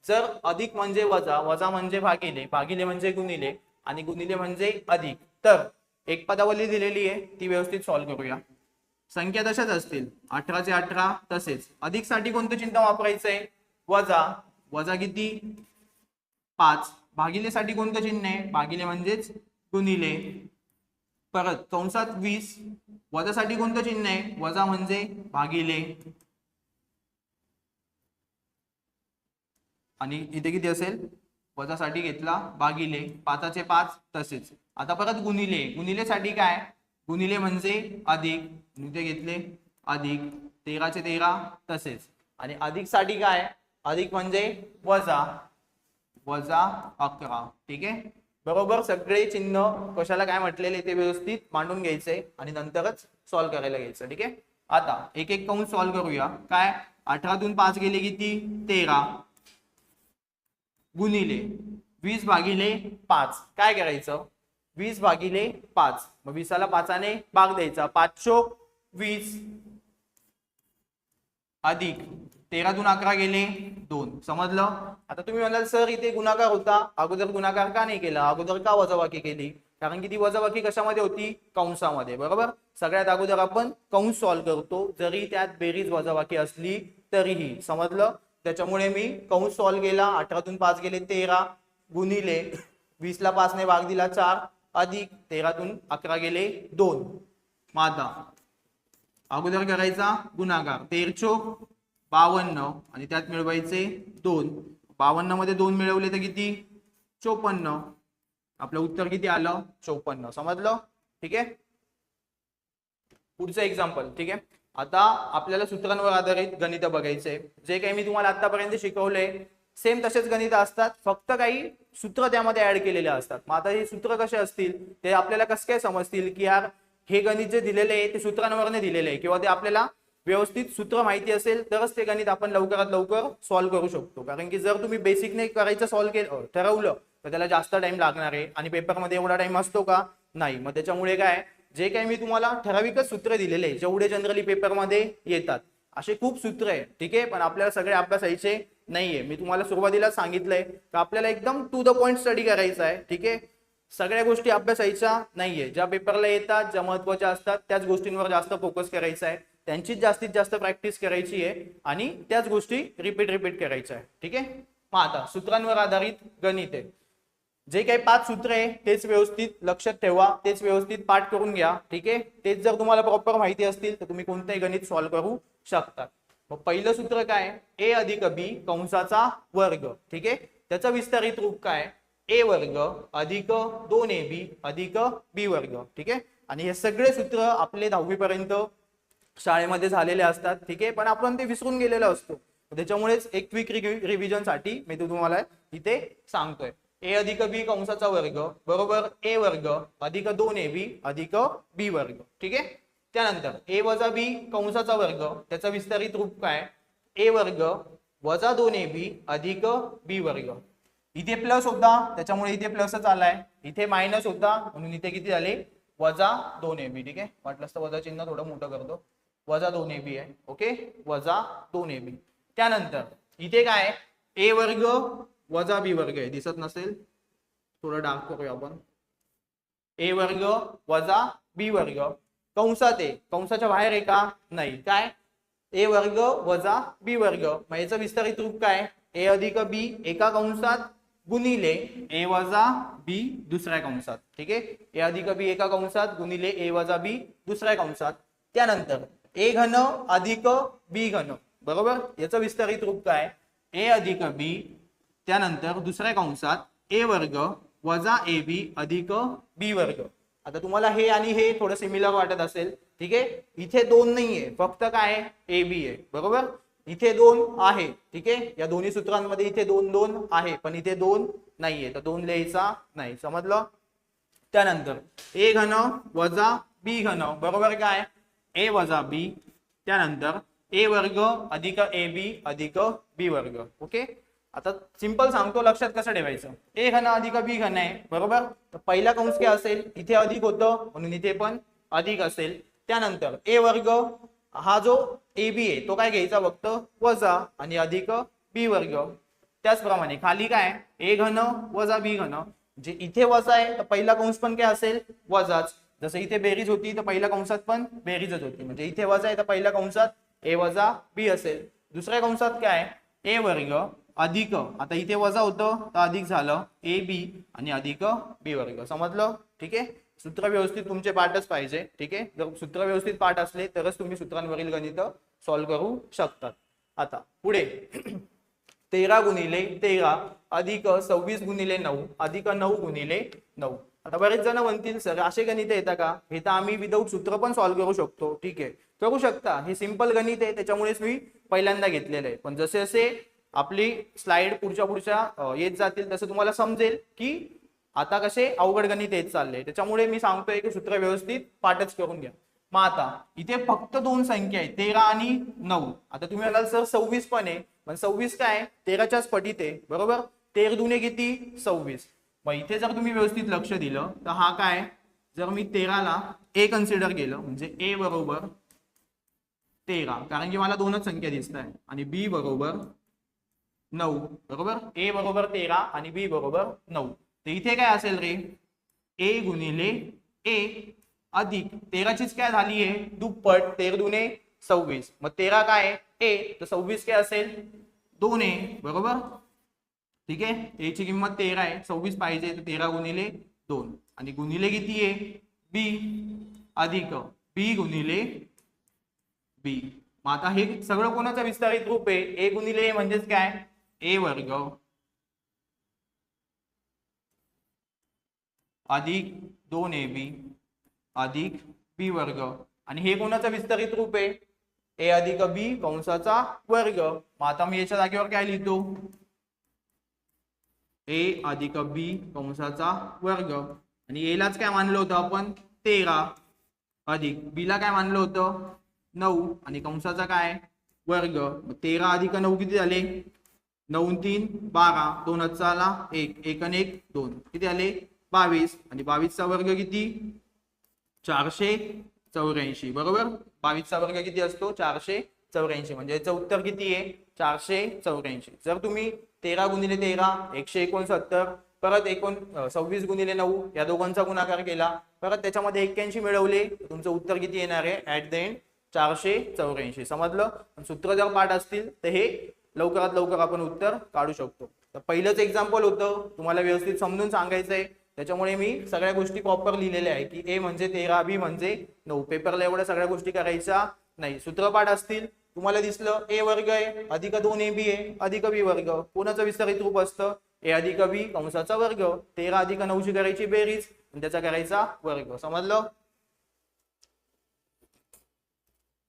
S1: जर अधिक म्हणजे वजा, वजा म्हणजे भागिले, भागिले म्हणजे गुणिले आणि गुणिले म्हणजे अधिक, तर एक पदावली दिलेली आहे ती व्यवस्थित सॉल्व्ह करूया. संख्या तशाच असतील 18 चे 18 तसेच. अधिक साठी कोणतं चिन्ह वापरायचंय वजा, वजा किती 5 भागिलेसाठी कोणतं चिन्ह आहे? भागिले म्हणजेच गुणिले. परत कंसात 20 वजासाठी कोणतं चिन्ह आहे? वजा म्हणजे भागिले. आणि इथे किती असेल? वजासाठी घेतला भागिले, 5चे 5 तसेच. आता परत गुणिले. गुणिलेसाठी काय? गुणिले म्हणजे अधिक, इथे घेतले अधिक, 13चे 13 तसेच. आणि अधिक साठी काय? अधिक म्हणजे वजा, वजा 11. ठीक आहे, बरोबर. सगळे चिन्ह कशाला काय म्हटलेले ते व्यवस्थित मांडून घ्यायचे आणि नंतरच सॉल्व्ह करायला घ्यायचं. ठीक आहे, आता एक एक कंस सॉल्व्ह करूया. काय? 18तून 5 गेले किती? 13 गुणिले 20 भागिले 5. काय करायचं? 20 भागिले 5, मग 20ला 5ने भाग द्यायचा. 5 चोक 20 अधिक 13तून 11 गेले 2. समजलं? आता तुम्ही म्हणाल सर इथे गुणाकार होता, अगोदर गुणाकार का नाही केला? अगोदर का वजाबाकी केली? कारण की ती वजाबाकी कशामध्ये होती? कंसामध्ये. बरोबर. सगळ्यात अगोदर आपण कंस सॉल्व्ह करतो, जरी त्यात बेरीज वजाबाकी असली तरीही. समजलं? त्याच्यामुळे मी कंस सॉल्व्ह केला. 18तून 5 गेले 13 गुणिले 20ला 5ने भाग दिला 4 अधिक 13तून 11 गेले 2. माझा अगोदर करायचा गुणाकार. 13 चोक 52 आणि त्यात मिळवायचे 2. 52 मध्ये 2 मिळवले तर किती? 54. आपलं उत्तर किती आलं? 54. समजलं? ठीक आहे, पुढचं एक्झाम्पल. ठीक आहे, आता आपल्याला सूत्रांवर आधारित गणित बघायचे. जे काही मी तुम्हाला आतापर्यंत शिकवलंय सेम तसेच गणित असतात, फक्त काही सूत्र त्यामध्ये ऍड केलेले असतात. मग आता हे सूत्र कसे असतील ते आपल्याला कसं काय समजतील की यार हे गणित जे दिलेले आहे ते सूत्रांवरने दिलेले आहे, किंवा ते आपल्याला व्यवस्थित सूत्र माहिती असेल तरच ते गणित आपण लवकरात लवकर सॉल्व्ह करू शकतो. कारण की जर तुम्ही बेसिकने करायचं सॉल्व्ह केलं ठरवलं तर त्याला जास्त टाइम लागणार आहे, आणि पेपरमध्ये एवढा टाइम असतो का? नाही. मग त्याच्यामुळे काय, जे काही मी तुम्हाला ठराविकच सूत्र दिलेले आहे, जेवढे जनरली पेपरमध्ये येतात असे खूप सूत्र आहे. ठीक आहे, पण आपल्याला सगळे अभ्यासायचे नाहीये. मी तुम्हाला सुरुवातीला सांगितलंय की आपल्याला एकदम टू द पॉइंट स्टडी करायचा आहे. ठीक आहे, सगळ्या गोष्टी अभ्यासायच्या नाहीये. ज्या पेपरला येतात, ज्या महत्वाच्या असतात त्याच गोष्टींवर जास्त फोकस करायचा आहे, त्यांचीच जास्तीत जास्त प्रॅक्टिस करायची आहे आणि त्याच गोष्टी रिपीट करायच्या आहे. ठीक आहे, मग आता सूत्रांवर आधारित गणित आहे. जे काही 5 सूत्र आहे तेच व्यवस्थित लक्षात ठेवा, तेच व्यवस्थित पाठ करून घ्या. ठीक आहे, तेच जर तुम्हाला प्रॉपर माहिती असतील तर तुम्ही कोणतेही गणित सॉल्व्ह करू शकता. मग पहिलं सूत्र काय? a अधिक b कंसाचा वर्ग. ठीक आहे, त्याचं विस्तारित रूप काय? a वर्ग अधिक 2ab अधिक b वर्ग. ठीक आहे, आणि हे सगळे सूत्र आपले 10वी पर्यंत शाळेमध्ये झालेले असतात. ठीक आहे, पण आपण ते विसरून गेलेलो असतो, त्याच्यामुळेच एक क्विक रिव्हिजन साठी मी तुम्हाला इथे सांगतोय. a अधिक b कंसाचा वर्ग बरोबर a वर्ग अधिक 2ab अधिक b वर्ग. ठीक आहे, त्यानंतर a वजा b कंसाचा वर्ग, त्याचा विस्तारित रूप काय? a वर्ग वजा 2ab अधिक b वर्ग. इथे प्लस होता त्याच्यामुळे इथे प्लसच आलाय, इथे मायनस होता म्हणून इथे किती झाले? वजा 2ab. ठीक आहे, वाटलंच तर वजा चिन्ह थोडं मोठं करतो, वजा 2ab आहे. ओके, वजा 2ab. त्यानंतर इथे काय? a वर्ग वजा b वर्ग आहे, दिसत नसेल थोडं डार्क करूया आपण. a वर्ग वजा b वर्ग कंसात आहे, कंसाच्या बाहेर आहे का? नाही. काय? a वर्ग वजा b वर्ग. मग याचं विस्तारित रूप काय? a अधिक b एका कंसात गुणिले a वजा b दुसऱ्या कंसात. ठीक आहे, a अधिक b एका कंसात गुणिले a वजा b दुसऱ्या कंसात. त्यानंतर a घन अधिक b घन बरोबर, याचं विस्तारित रूप काय? a अधिक b त्यानंतर दुसऱ्या कंसात a वर्ग वजा ab अधिक b वर्ग. आता तुम्हाला हे आणि हे थोडं सिमिलर वाटत असेल. ठीक आहे, इथे 2 नाहीये, फक्त काय ए बी आहे बरोबर. इथे 2 आहे. ठीक आहे, या दोन्ही सूत्रांमध्ये इथे 2 आहे, पण इथे 2 नाहीये, तर 2 लिहायचा नाही. समजलं? त्यानंतर a घन वजा b घन बरोबर काय? a वजा b त्यानंतर a वर्ग अधिक ab अधिक b वर्ग. ओके, आता सिंपल सांगतो, लक्षात कसं ठेवायचं. a घन अधिक b घन आहे बरोबर, तर पहिला कंस काय असेल? इथे अधिक होतं म्हणून इथे पण अधिक असेल. त्यानंतर a वर्ग हा जो ab आहे तो काय घ्यायचा? फक्त वजा आणि अधिक b वर्ग. त्याचप्रमाणे खाली काय? a घन वजा b घन, जे इथे वजा आहे तर पहिला कंस पण काय असेल? वजाच. जसं इथे बेरीज होती तर पहिल्या कंसात पण बेरीजच होती, म्हणजे इथे वजा आहे तर पहिल्या कंसात a वजा b असेल. दुसऱ्या कंसात काय? a वर्ग अधिक आता इथे वजा होतं तर अधिक झालं ए बी आणि अधिक बी वर्ग. समजलं? ठीक आहे. सूत्र व्यवस्थित तुमचे पाठच पाहिजे. ठीक आहे. जर सूत्र व्यवस्थित पाठ असले तरच तुम्ही सूत्रांवरील गणित सॉल्व्ह करू शकतात. आता पुढे 13 गुणिले 13 अधिक 26 गुणिले 9 अधिक 9 गुणिले 9. आता बरेच जण म्हणतील सर असे गणित येतात का? हे तर आम्ही विदाऊट सूत्र पण सॉल्व्ह करू शकतो. ठीक आहे, करू शकता. हे सिंपल गणित आहे, त्याच्यामुळेच मी पहिल्यांदा घेतलेलं आहे. पण जसे जसे आपली स्लाइड पुढच्या येत जातील तसं तुम्हाला समजेल की आता कसे अवघड गणित येत चालले. त्याच्यामुळे मी सांगतोय की सूत्र व्यवस्थित पाठच करून घ्या. मग आता इथे फक्त दोन संख्या आहेत 13 आणि 9. आता तुम्ही म्हणाल सर 26 पण आहे, पण 26 काय 13च्याच पटीत आहे बरोबर. 13 दुने किती 26. मग इथे जर तुम्ही व्यवस्थित लक्ष दिलं तर हा काय, जर मी 13 ला ए कन्सिडर केलं म्हणजे ए बरोबर 13, कारण की मला दोनच संख्या दिसत आहे, आणि बी बरोबर 9 बरोबर. ए बरोबर 13 आणि बी बरोबर 9. तर इथे काय असेल रे, ए गुणिले ए अधिक 13चीच काय झाली आहे दुप्पट, 13 दुने 26. मग 13 काय ए, तर 26 काय असेल 2 बरोबर. ठीक आहे, ए ची किंमत 13 आहे, 26 पाहिजे तर 13 गुणिले 2 आणि गुणिले किती आहे बी अधिक बी गुणिले बी. मग आता हे सगळं कोणाचं विस्तारित रूप आहे, ए गुणिले ए म्हणजेच काय ए वर्ग अधिक 2ab अधिक बी वर्ग, आणि हे कोणाचं विस्तारित रूप आहे ए अधिक बी कंसाचा वर्ग. मग आता मी याच्या जागेवर काय लिहितो, ए अधिक बी कंसाचा वर्ग, आणि ए लाच काय मानलं होतं आपण 13 अधिक बी ला काय मानलं होतं 9 आणि कंसाचा काय वर्ग. 13 अधिक 9 किती झाले 9 3 12, 2 चा 1 1 आणि 1 2 किती आले 22, आणि 22 चा वर्ग किती 484 बरोबर. 22 चा वर्ग किती असतो 484, म्हणजे याचं उत्तर किती आहे 484. जर तुम्ही 13 गुणिले 13 169, परत 26 गुणिले 9 या दोघांचा गुणाकार केला, परत त्याच्यामध्ये 81 मिळवले, तुमचं उत्तर किती येणार आहे ऍट द एंड 484. समजलं? सूत्र जर पाठ असतील तर हे लवकरात लवकर आपण उत्तर काढू शकतो. तर पहिलंच एक्झाम्पल होतं, तुम्हाला व्यवस्थित समजून सांगायचंय, त्याच्यामुळे मी सगळ्या गोष्टी प्रॉपर लिहिलेल्या आहे की ए म्हणजे 13 बी म्हणजे 9. पेपरला एवढ्या सगळ्या गोष्टी करायच्या नाही. सूत्रपाठ असतील, तुम्हाला दिसलं ए वर्ग आहे अधिक 2ab आहे अधिक बी वर्ग, कोणाचं विस्तारित रूप असतं ए अधिक बी कंसाचा वर्ग. 13 अधिक 9 ची करायची बेरीज आणि त्याचा करायचा वर्ग. समजलं?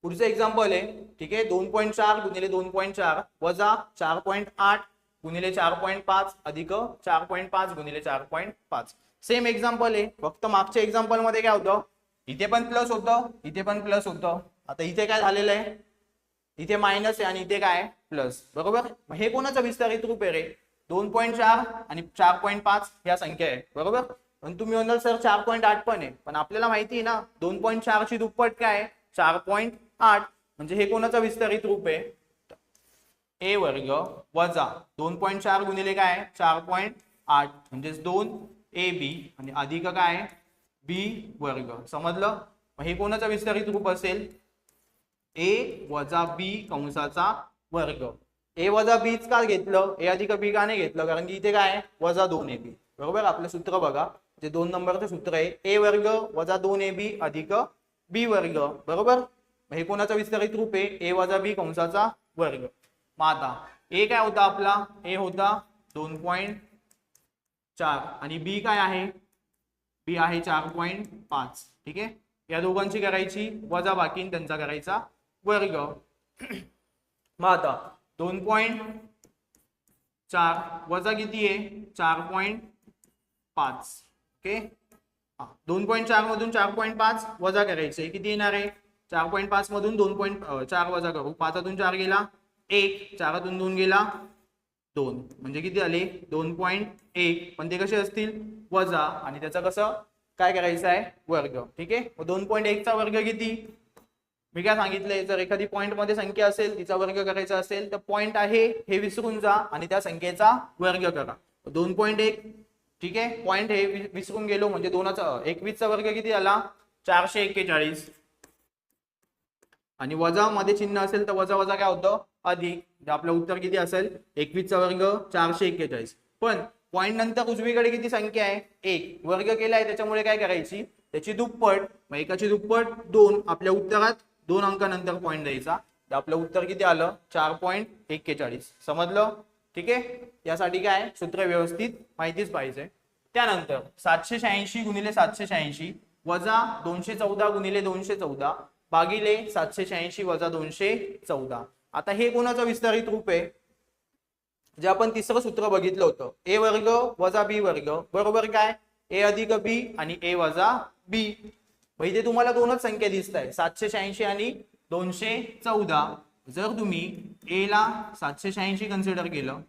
S1: पुढचं एक्झाम्पल आहे. ठीक आहे, 2.4 गुणिले 2.4 वजा 4.8 गुणिले 4.5 अधिक 4.5 गुणिले 4.5. सेम एक्झाम्पल आहे, फक्त मागच्या एक्झाम्पल मध्ये काय होतं इथे पण प्लस होतं इथे पण प्लस होतं. आता इथे काय झालेलं आहे, इथे मायनस आहे आणि इथे काय प्लस बरोबर. हे कोणाचं विस्तारित रूप आहे रे 2.4 आणि 4.5 ह्या संख्या आहे बरोबर. पण तुम्ही म्हणाल सर 4.8 पण आहे, पण आपल्याला माहिती आहे ना 2.4 ची दुप्पट काय 4.8, म्हणजे हे कोणाचं विस्तारित रूप आहे ए वर्ग वजा 2.4 गुणिले काय 4.8 म्हणजेच 2ab आणि अधिक काय बी वर्ग. समजलं? हे कोणाचं विस्तारित रूप असेल ए वजा बी कंसाचा वर्ग. ए वजा बीच का घेतलं, ए अधिक बी का नाही घेतलं, कारण की इथे काय वजा 2ab बरोबर. आपलं सूत्र बघा, जे 2 नंबरचं सूत्र आहे ए वर्ग वजा 2ab अधिक बी वर्ग बरोबर. हे कोणाचं विस्तारित रूप आहे ए वजा बी कंसाचा वर्ग. मग आता ए काय होता आपला, ए होता 2.4 आणि बी काय आहे बी आहे 4.5. ठीक आहे, या दोघांची करायची वजा बाकी त्यांचा करायचा वर्ग. मग आता 2.4 वजा किती आहे 4.5. ओके, 2.4 मधून 4.5 वजा करायचे किती येणार आहे 4.5 मधून 2.4 वजा करू, 5 4 गेला 1, 4 2 गेला 2, म्हणजे किती आले 2.1. पण ते कसे असतील वजा, आणि त्याचं कसं काय करायचं आहे वर्ग. ठीक आहे, मग 2.1 चा वर्ग किती, मी काय सांगितलंय जर एखादी पॉइंट मध्ये संख्या असेल तिचा वर्ग करायचा असेल तर पॉइंट आहे हे विसरून जा आणि त्या संख्येचा वर्ग करा. 2.1 ठीक आहे, पॉइंट हे विसरून गेलो म्हणजे 21 चा वर्ग किती आला 441. आणि वजा मध्ये चिन्ह असेल तर वजा वजा काय होतं अधिक. आपलं उत्तर किती असेल 21चा वर्ग 441. पण पॉईंट नंतर उजवीकडे किती संख्या आहे 1 वर्ग केलाय त्याच्यामुळे काय करायची त्याची दुप्पट. मग एकाची दुप्पट 2 आपल्या उत्तरात 2 अंकानंतर पॉईंट द्यायचा. तर आपलं उत्तर किती आलं 4.41. समजलं ठीक आहे. यासाठी काय सूत्र व्यवस्थित माहितीच पाहिजे. त्यानंतर 786 गुणिले 786 वजा 214 गुणिले 214 भागिले 786 वजा 214. आता हे कोणाचं विस्तारित रूप आहे जे आपण तिसरं सूत्र बघितलं होतं ए वर्ग वजा बी वर्ग बरोबर काय ए अधिक बी आणि ए वजा बी. इथे तुम्हाला दोनच संख्या दिसत आहे 786 आणि 214. जर तुम्ही ए ला 786 कन्सिडर केलं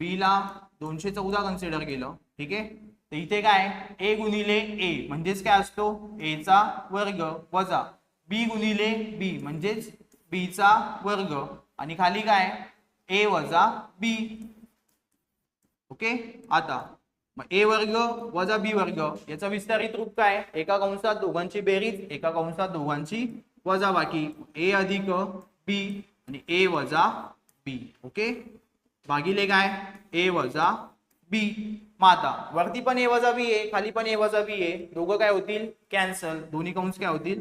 S1: बी ला 214 कन्सिडर केलं ठीक आहे. तर इथे काय ए गुणिले ए म्हणजेच काय असतो ए चा वर्ग वजा बी गुणिले बी म्हणजेच बी चा वर्ग आणि खाली काय ए वजा बी. ओके. आता मग ए वर्ग वजा बी वर्ग याचा विस्तारित रूप काय एका कंसात दोघांची बेरीज एका कंसात दोघांची वजाबाकी ए अधिक बी आणि ए वजा बी. ओके भागिले काय ए वजा बी. मग आता वरती पण ए वजा बी आहे खाली पण ए वजा बी आहे दोघं काय होतील कॅन्सल दोन्ही कंस काय होतील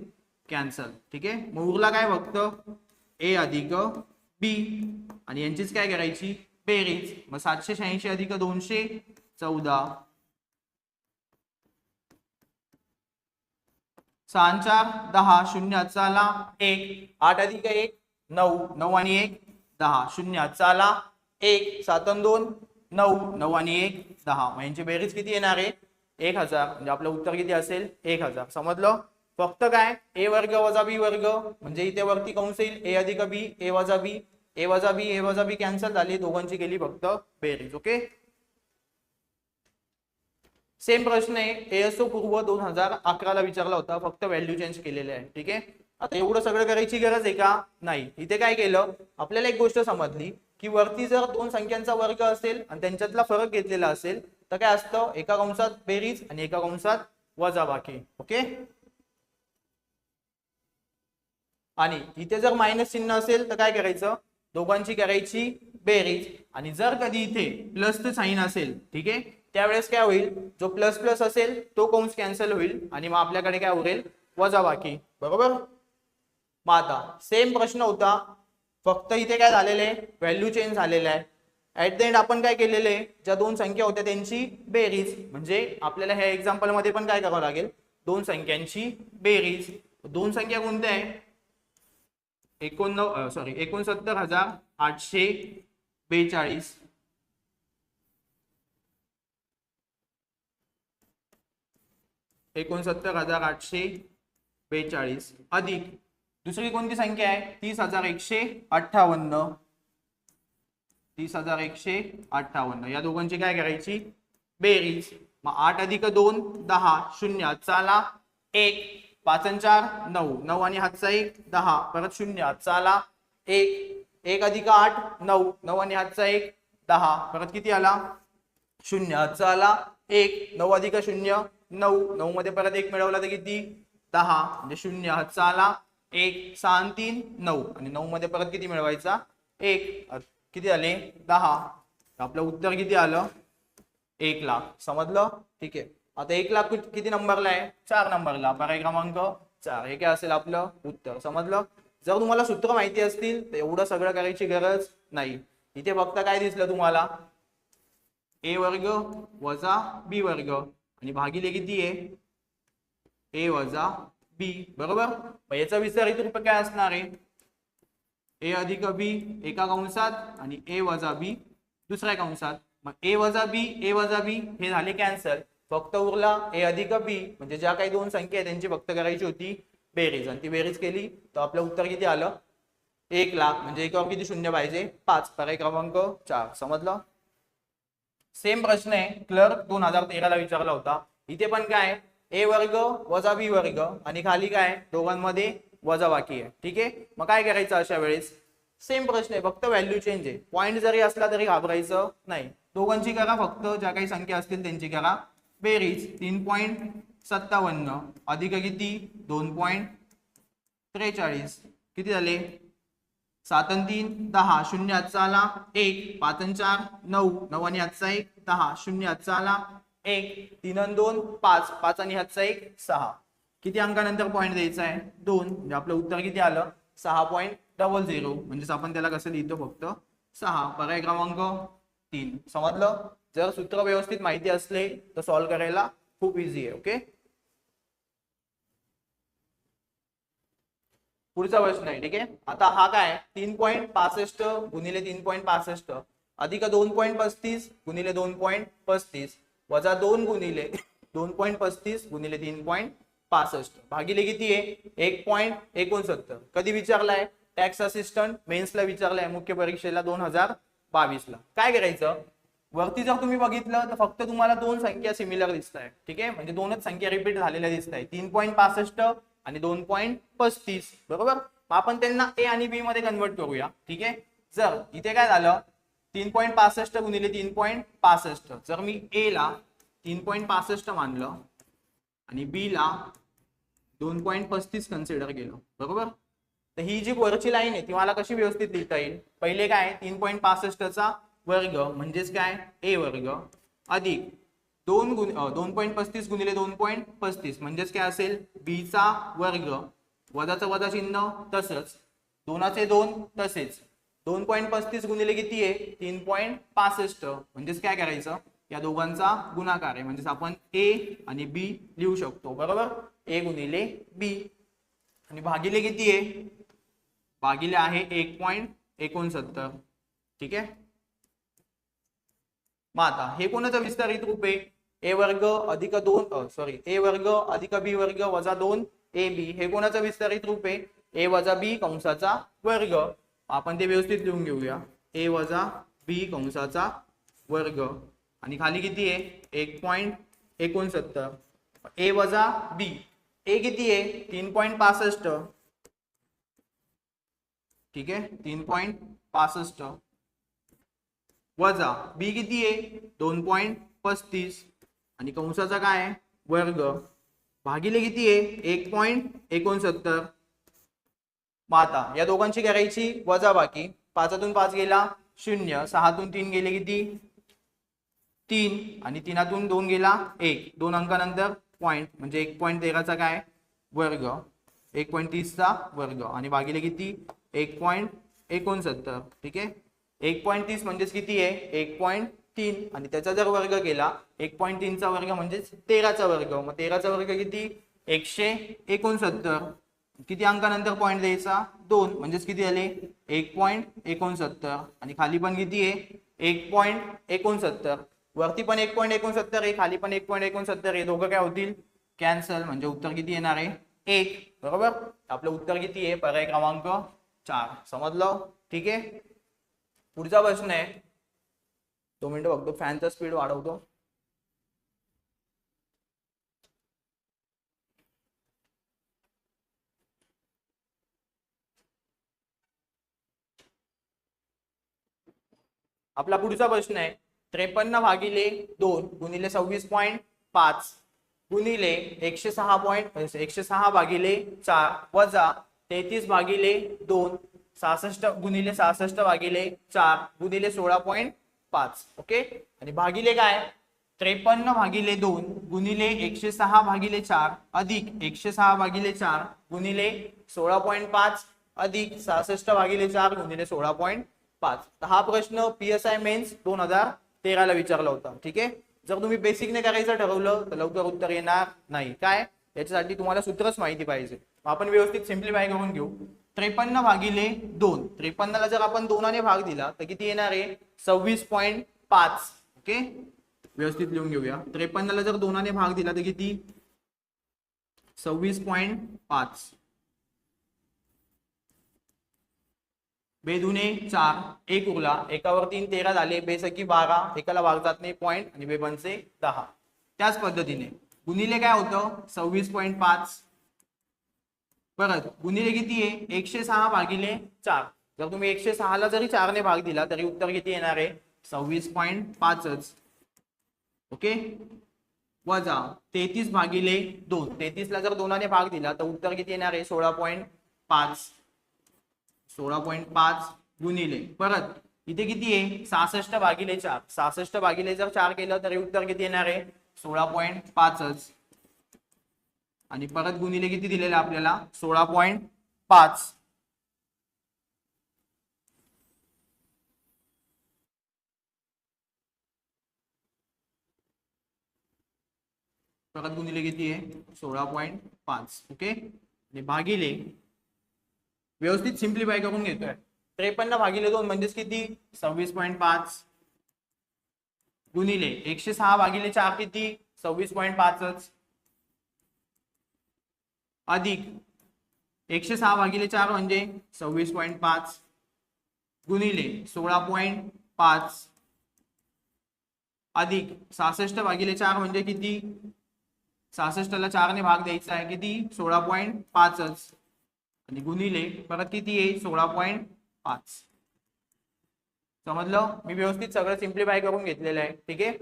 S1: कॅन्सल. ठीक आहे. मग उरला काय फक्त ए अधिक बी आणि यांचीच काय करायची बेरीज. मग 786 अधिक 214 6 4 10 0 चाला 1 8 अधिक 1 9 9 आणि 1 10 0 चाला 1 7 आणि 2 9 9 आणि 1 10. मग यांची बेरीज किती येणार आहे 1000. म्हणजे आपलं उत्तर किती असेल 1000. समजलं. फक्त काय ए वर्ग वजा बी वर्ग म्हणजे इथे वरती कंस येईल ए अधिक बी ए वजा बी ए वजा बी ए वजा बी कॅन्सल झाली दोघांची केली फक्त बेरीज. ओके. सेम प्रश्न आहे एएसओ पूर्व 2011 ला विचारला होता फक्त व्हॅल्यू चेंज केलेले आहे. ठीक आहे. आता एवढं सगळं करायची गरज आहे का नाही. इथे काय केलं आपल्याला एक गोष्ट समजली की वरती जर दोन संख्यांचा वर्ग असेल आणि त्यांच्यातला फरक घेतलेला असेल तर काय असतं एका कंसात बेरीज आणि एका कंसात वजाबाकी. ओके. आणि इथे जर मायनस चिन्ह असेल तर काय करायचं दोघांची करायची बेरीज आणि जर कधी इथे प्लसचं साइन असेल ठीक आहे त्यावेळेस काय होईल जो प्लस प्लस असेल तो कंस कॅन्सल होईल आणि मग आपल्याकडे काय उरेल वजाबाकी. बरोबर. मग आता सेम प्रश्न होता फक्त इथे काय झालेलं आहे व्हॅल्यू चेंज झालेला आहे. ऍट द एंड आपण काय केलेले ज्या दोन संख्या होत्या त्यांची बेरीज म्हणजे आपल्याला ह्या एक्झाम्पल मध्ये पण काय करावं लागेल दोन संख्यांची बेरीज. दोन संख्या कोणत्या आहे 69,842 69,842 अधिक दुसरी कोणती संख्या आहे 30,158 30,158 या दोघांची काय करायची बेरीज. मग 8 अधिक 2 10 0 चाला 1 5 आणि 4 9 9 आणि हातचा 1 10 परत 0 हातचा आला 1 1 अधिक 8 9 9 आणि हातचा 1 10 परत किती आला 0 हातचा आला 1 9 अधिक 0 9 9 मध्ये परत 1 मिळवला तर किती 10 म्हणजे 0 हातचा आला 1 6 आणि 3 9 आणि 9 मध्ये परत किती मिळवायचा 1 किती आले 10. आपलं उत्तर किती आलं 1 लाख. समजलं. ठीक आहे. आता 1 लाख किती नंबरला आहे 4 नंबरला पर्याय क्रमांक 4 हे काय असेल आपलं उत्तर. समजलं. जर तुम्हाला सूत्र माहिती असतील तर एवढं सगळं करायची गरज नाही. इथे फक्त काय दिसलं तुम्हाला ए वर्ग वजा बी वर्ग आणि भागिले किती आहे ए वजा बी. बरोबर. मग याचा विस्तारित रूप काय असणार आहे ए अधिक बी एका कंसात आणि ए वजा बी दुसऱ्या कंसात. मग ए वजा बी हे झाले कॅन्सल फक्त उरला ए अधिक बी म्हणजे ज्या काही दोन संख्या आहेत त्यांची फक्त करायची होती बेरीज आणि ती बेरीज केली तर आपलं उत्तर किती आलं 1 लाख. म्हणजे एकावर किती शून्य पाहिजे 5 पर्याय क्रमांक 4. समजलं. सेम प्रश्न आहे क्लर्क 2013 ला विचारला होता. इथे पण काय ए वर्ग वजा बी वर्ग आणि खाली काय दोघांमध्ये वजाबाकी आहे. ठीक आहे. मग काय करायचं अशा वेळेस सेम प्रश्न आहे फक्त व्हॅल्यू चेंज आहे. पॉईंट जरी असला तरी घाबरायचं नाही. दोघांची करा फक्त ज्या काही संख्या असतील त्यांची करा बेरीज. 3.57 अधिक किती 2.43 किती झाले 7 आणि 3 10 0 हातचा आला 1 5 आणि 4 9 9 आणि हातचा 1 10 0 हातचा आला 1 3 आणि 2 5 5 आणि हातचा 1 6 किती अंकानंतर पॉईंट द्यायचा आहे 2 म्हणजे आपलं उत्तर किती आलं 6.00 म्हणजेच आपण त्याला कसं लिहितो फक्त 6 पर्याय क्रमांक 3 समजलं जर सूत्र व्यवस्थित माहिती असले तर सॉल्व्ह करायला खूप इझी आहे ओके पुढचा प्रश्न आहे ठीक आहे आता हा काय 3.65 गुणिले 3.65 अधिक 2.35 गुणिले 2.35 वजा 2 गुणिले 2.35 गुणिले 3.65 भागिले किती आहे 1.69 कधी विचारलाय टॅक्स असिस्टंट मेन्सला विचारलाय मुख्य परीक्षेला 2022 ला काय करायचं वरती जर तुम्ही बघितलं तर फक्त तुम्हाला दोन संख्या सिमिलर दिसत आहे ठीक आहे म्हणजे दोनच संख्या रिपीट झालेल्या दिसत आहे 3.65 आणि 2.35 बरोबर मग आपण त्यांना ए आणि बी मध्ये कन्वर्ट करूया ठीक आहे जर इथे काय झालं 3.65 गुणिले 3.65 जर मी ए ला 3.65 मानलं आणि बी ला 2.35 कन्सिडर केलं बरोबर तर ही जी वरची लाईन आहे ती मला कशी व्यवस्थित लिहिता येईल पहिले काय 3.65 चा वर्ग म्हणजेच काय ए वर्ग अधिक 2.35 गुणिले 2.35 म्हणजेच काय असेल बी चा वर्ग वजाचं वजा चिन्ह तसंच दोनाचे 2 तसेच 2.35 गुणिले किती आहे 3.65 म्हणजेच काय करायचं या दोघांचा गुणाकार आहे म्हणजेच आपण ए आणि बी लिहू शकतो बरोबर ए गुणिले बी आणि भागिले किती आहे भागिले आहे 1.69 ठीक आहे मग आता हे कोणाचं विस्तारित रूप आहे ए वर्ग अधिक 2 ए वर्ग अधिक बी वर्ग वजा 2 ए बी हे कोणाचं विस्तारित रूप आहे ए वजा बी कंसाचा वर्ग आपण ते व्यवस्थित लिहून घेऊया ए वजा बी कंसाचा वर्ग आणि खाली किती आहे 1.69 ए वजा बी ए किती आहे 3.65 ठीक आहे 3.65 वजा बी किती आहे 2.35 आणि कंसाचा काय आहे वर्ग भागिले किती आहे 1.69 मग आता या दोघांची करायची वजा बाकी 5तून 5 गेला 0 6तून 3 गेले किती 3 आणि 3तून 2 गेला 1 2 अंकानंतर पॉइंट म्हणजे 1.13 चा काय वर्ग 1.30 चा वर्ग आणि भागिले किती 1.69 ठीक आहे 1.30 म्हणजेच किती आहे 1.3 आणि त्याचा जर वर्ग केला 1.3 चा वर्ग म्हणजेच 13 चा वर्ग मग 13 चा वर्ग किती 169 किती अंकानंतर पॉइंट द्यायचा 2 म्हणजेच किती आले 1.69 आणि खाली पण किती आहे 1.69 वरती पण 1.69 आहे खाली पण 1.69 आहे दोघं काय होतील कॅन्सल म्हणजे उत्तर किती येणार आहे 1 बरोबर आपलं उत्तर किती आहे पर्याय क्रमांक 4 समजलं ठीक आहे पुढचा प्रश्न आहे 2 मिनिटं बघतो फॅनचा स्पीड वाढवतो आपला पुढचा प्रश्न आहे 53 भागिले 2 गुणिले 26.5 गुणिले 106 भागिले 4 वजा 33 भागिले 2 66 गुणिले 66 भागिले 4 गुणिले 16.5 ओके आणि भागिले काय 53 भागिले 2 गुणिले 106 भागिले 4 अधिक 106 भागिले 4 गुणिले 16.5 अधिक 66 भागिले 4 गुणिले 16.5 तर हा प्रश्न PSI मेन्स 2013 ला विचारला होता ठीक आहे जर तुम्ही बेसिकने करायचं ठरवलं तर लवकर उत्तर येणार नाही काय याच्यासाठी तुम्हाला सूत्रच माहिती पाहिजे आपण व्यवस्थित सिम्प्लिफाय करून घेऊ 53 भागिले 2 53 ला जर आपण 2 ने भाग दिला तर किती येणार आहे 26.5 ओके व्यवस्थित लिहून घेऊया 53 ला जर 2 ने भाग दिला तर किती 26.5 बेदुने 4 एक उरला एकावर 3 13 झाले बेसकी 12 एकाला भाग जात नाही पॉइंट आणि बेपंचे 10 त्याच पद्धतीने गुणिले काय होतं 26.5 परत गुणिले किती आहे 106 भागिले 4 जर तुम्ही 106 ला जरी 4 ने भाग दिला तरी उत्तर किती येणार आहे 26.5 ओके वजा 33 भागिले 2 33 ला जर 2 ने भाग दिला तर उत्तर किती येणार आहे 16.5 16.5 गुणिले परत इथे किती आहे 66 भागिले 4, 66 भागिले जर 4 केलं तर उत्तर किती येणार आहे 16.5च आणि परत गुणिले किती दिलेलं आपल्याला 16.5 परत गुणिले किती आहे 16.5 ओके आणि भागिले व्यवस्थित सिम्प्लिफाय करून घेतोय 53 भागिले 2 म्हणजेच किती 26.5 गुणिले 106 भागिले 4 किती 26.5च अधिक 106 भागिले 4 म्हणजे 26.5 गुणिले 16.5 अधिक 66 भागिले 4 म्हणजे किती 66ला 4 ने भाग द्यायचा आहे किती 16.5च आणि गुणिले परत किती आहे 16.5 समजलं मी व्यवस्थित सगळं सिम्प्लिफाय करून घेतलेलं आहे ठीक आहे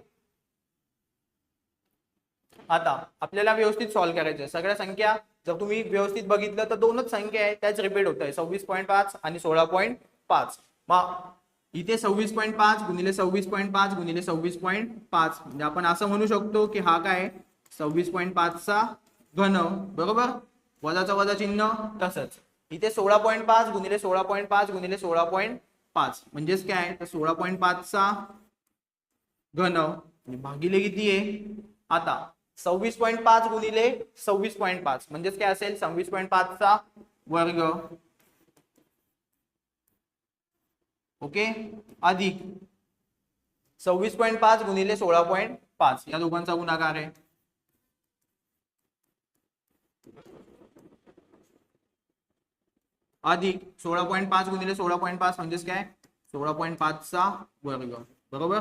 S1: आता आपल्याला व्यवस्थित सॉल्व्ह करायचं सगळ्या संख्या जर तुम्ही व्यवस्थित बघितलं तर दोनच संख्या आहेत त्याच रिपीट होत आहे 26.5 आणि 16.5 मग इथे 26.5 गुणिले 26.5 गुणिले 26.5 म्हणजे आपण असं म्हणू शकतो की हा काय 26.5 चा घन बरोबर वजाचा वजा चिन्ह तसंच इथे 16.5 गुणिले 16.5 गुणिले 16.5 म्हणजेच काय तर 16.5 चा घन आणि भागिले किती आहे आता 26.5 गुणिले 26.5 म्हणजेच काय असेल 26.5 चा वर्ग ओके अधिक 26.5 गुणिले 16.5 या दोघांचा गुणाकार आहे अधिक 16.5 गुणिले 16.5 म्हणजेच काय 16.5 चा वर्ग बरोबर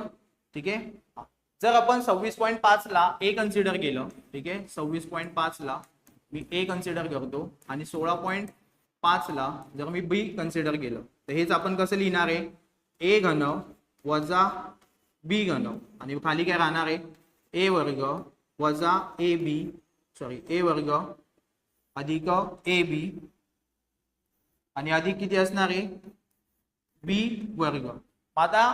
S1: ठीक आहे जर आपण 26.5 ला a कन्सिडर केलं ठीक आहे 26.5 ला मी a कन्सिडर करतो आणि 16.5 ला जर मी b कन्सिडर केलं तर हेच आपण कसं लिहिणार आहे a घन वजा b घन आणि खाली काय राहणार आहे a वर्ग वजा a वर्ग अधिक ab आणि अधिक किती असणार आहे b वर्ग आता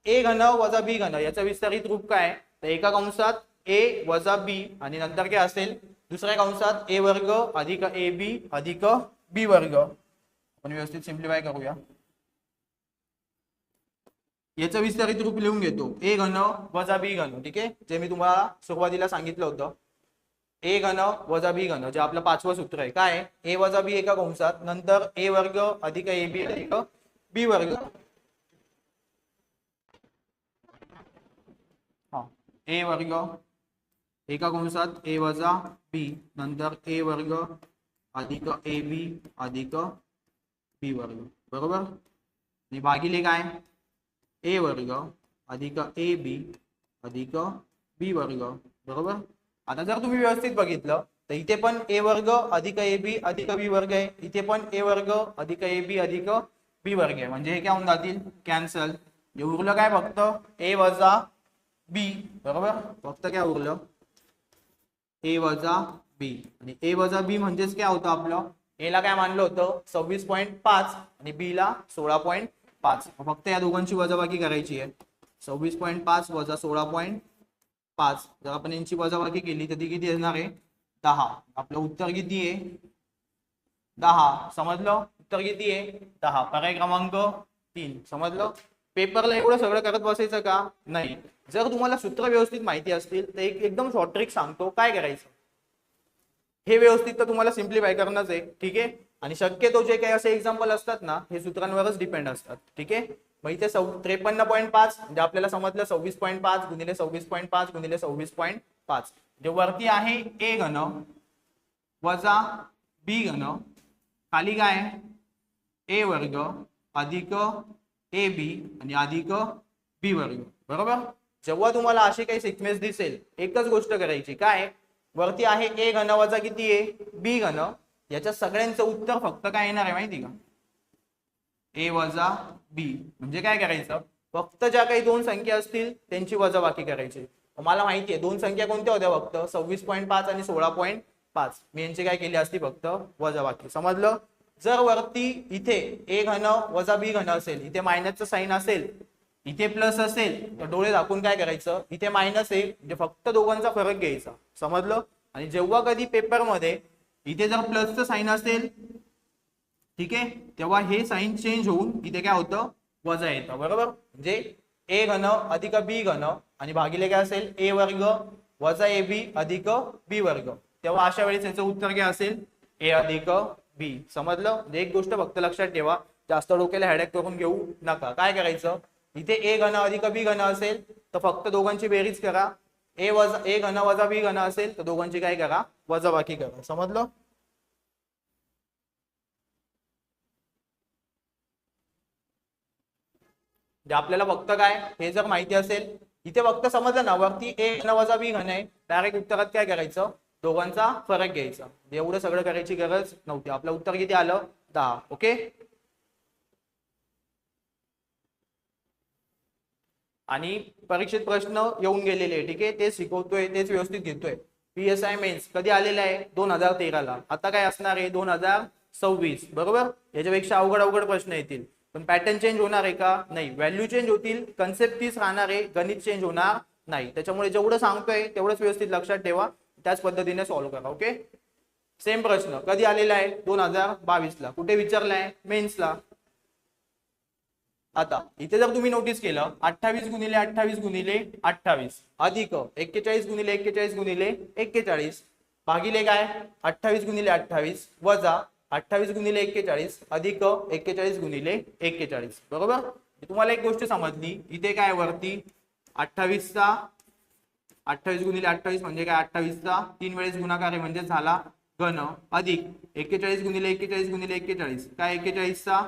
S1: a घन वजा b घन याचं विस्तारित रूप काय तर एका कंसात a वजा b आणि नंतर काय असेल दुसऱ्या कंसात a वर्ग अधिक ab अधिक b वर्ग आपण व्यवस्थित सिम्प्लिफाय करूया याचं विस्तारित रूप लिहून घेतो a घन वजा b घन ठीक आहे जे मी तुम्हाला सुरुवातीला सांगितलं होतं a घन वजा b घन जे आपलं पाचवं सूत्र आहे काय a वजा b एका कंसात नंतर a वर्ग अधिक ab अधिक b वर्ग a वर्ग एका कंसात a वजा b नंतर a वर्ग अधिक ab अधिक b वर्ग बरोबर आणि भागिले काय a वर्ग अधिक ab अधिक b वर्ग बरोबर आता जर तुम्ही व्यवस्थित बघितलं तर इथे पण a वर्ग अधिक ab अधिक b वर्ग आहे इथे पण a वर्ग अधिक ab अधिक b वर्ग आहे म्हणजे हे काय होऊन जातील कॅन्सल उरलं काय फक्त a वजा b बरोबर फक्त काय उरलं a वजा b आणि a वजा b म्हणजेच काय होतं आपलं a ला काय मानलं होतं 26.5 आणि b ला 16.5 फक्त या दोघांची वजाबाकी करायची आहे 26.5 वजा 16.5 जर आपण यांची वजाबाकी केली तर ती किती येणार आहे 10 आपलं उत्तर किती आहे 10 समजलं उत्तर किती आहे 10 पर्याय क्रमांक 3 समजलं पेपरला एवढं सगळं करत बसायचं का नाही जर तुम्हाला सूत्र व्यवस्थित माहिती असतील तर एकदम शॉर्ट ट्रिक सांगतो काय करायचं हे व्यवस्थित तर तुम्हाला सिम्प्लिफाय करणंच आहे ठीक आहे आणि शक्यतो जे काही असे एक्झाम्पल असतात ना हे सूत्रांवरच डिपेंड असतात ठीक आहे मग इथे 53.5 म्हणजे आपल्याला समजलं 26.5 गुणिले 26.5 गुणिले 26.5 जे वरती आहे a घन वजा b घन खाली काय a वर्ग अधिक ab आणि अधिक b वर्ग बरोबर जेव्हा तुम्हाला अशी काही सिक्वेन्स दिसेल एकच गोष्ट करायची काय वरती आहे a घन वजा किती आहे b घन याच्या सगळ्यांचं उत्तर फक्त काय येणार आहे माहिती का a वजा b म्हणजे काय करायचं फक्त ज्या काही दोन संख्या असतील त्यांची वजाबाकी करायची मला माहिती आहे दोन संख्या कोणत्या होत्या फक्त 26.5 आणि 16.5 मी यांची काय केली असती फक्त वजाबाकी समजलं जर वरती इथे a घन वजा b घन असेल, इथे मायनसचं साइन असेल, इथे प्लस असेल, तर डोळे झाकून काय करायचं, इथे मायनस आहे म्हणजे फक्त दोघांचा फरक घ्यायचा. समजलं. आणि जेव्हा कधी पेपर मध्ये इथे जर प्लसचं साइन असेल, ठीक आहे, तेव्हा हे साइन चेंज होऊन इथे काय होतं, वजा येतं. बरोबर. म्हणजे a घन अधिक b घन आणि भागिले काय असेल, a वर्ग वजा ab अधिक b वर्ग. तेव्हा अशा वेळेस याचं उत्तर काय असेल, a अधिक b. समजलं. म्हणजे एक गोष्ट फक्त लक्षात ठेवा, जास्त डोक्याला हेडेक करून घेऊ नका. काय करायचं, इथे a घन अधिक b घन असेल तर फक्त दोघांची बेरीज करा. a घन वजा b घन असेल तर दोघांची काय करा, वजाबाकी करा. समजलं. आपल्याला फक्त काय हे जर माहिती असेल, इथे फक्त समजलं ना, वरती a घन वजा b घन आहे, डायरेक्ट उत्तरात काय करायचं, दोघांचा फरक घ्यायचा. एवढं सगळं करायची गरज नव्हती. आपलं उत्तर किती आलं, 10. ओके. आणि परीक्षेत प्रश्न येऊन गेलेले, ठीक आहे, ते शिकवतोय, तेच व्यवस्थित घेतोय. PSI मेन्स कधी आलेला आहे, 2013ला. आता काय असणार आहे, 2026. बरोबर. याच्यापेक्षा अवघड प्रश्न येतील, पण पॅटर्न चेंज होणार आहे का, नाही. व्हॅल्यू चेंज होतील, कन्सेप्ट तीच राहणार आहे, गणित चेंज होणार नाही. त्याच्यामुळे जेवढं सांगतोय तेवढंच व्यवस्थित लक्षात ठेवा, त्याच पद्धतीने सॉल्व्ह करा. ओके. सेम प्रश्न कधी आलेला आहे, 2022ला. कुठे विचारलाय, मेन्सला. आता इथे जर तुम्ही नोटीस केलं, 28 गुणिले 28 गुणिले 28 अधिक 41 गुणिले 41 गुणिले 41 भागिले काय, 28 गुणिले 28 वजा 28 गुणिले 41 अधिक 41 गुणिले 41. बरोबर. तुम्हाला एक गोष्ट समजली, इथे काय वरती 28चा 28 गुणिले 28 म्हणजे काय, 28चा 3 वेळेस गुणाकार आहे म्हणजे झाला घन, अधिक 41 गुणिले 41 गुणिले 41 काय, 41चा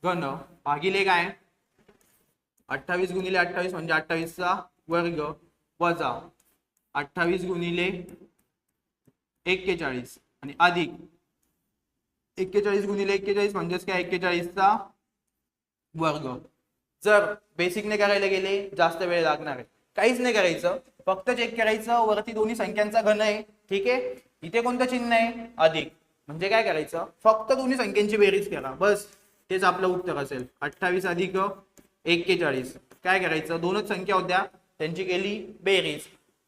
S1: घन भागिले काय, 28 गुणिले 28 म्हणजे 28चा वर्ग वजा 28 गुणिले 41 आणि अधिक 41 गुणिले 41 म्हणजेच काय, 41चा वर्ग. जर बेसिकने करायला गेले जास्त वेळ लागणार आहे. काहीच नाही करायचं, फक्त चेक करायचं वरती दोन्ही संख्यांचा घन आहे, ठीक आहे, इथे कोणतं चिन्ह आहे, अधिक. म्हणजे काय करायचं, फक्त दोन्ही संख्यांची बेरीज करा, बस. तेच आपलं उत्तर असेल. 28 अधिक 41. काय करायचं, दोनच संख्या होत्या, त्यांची केली बेरीज.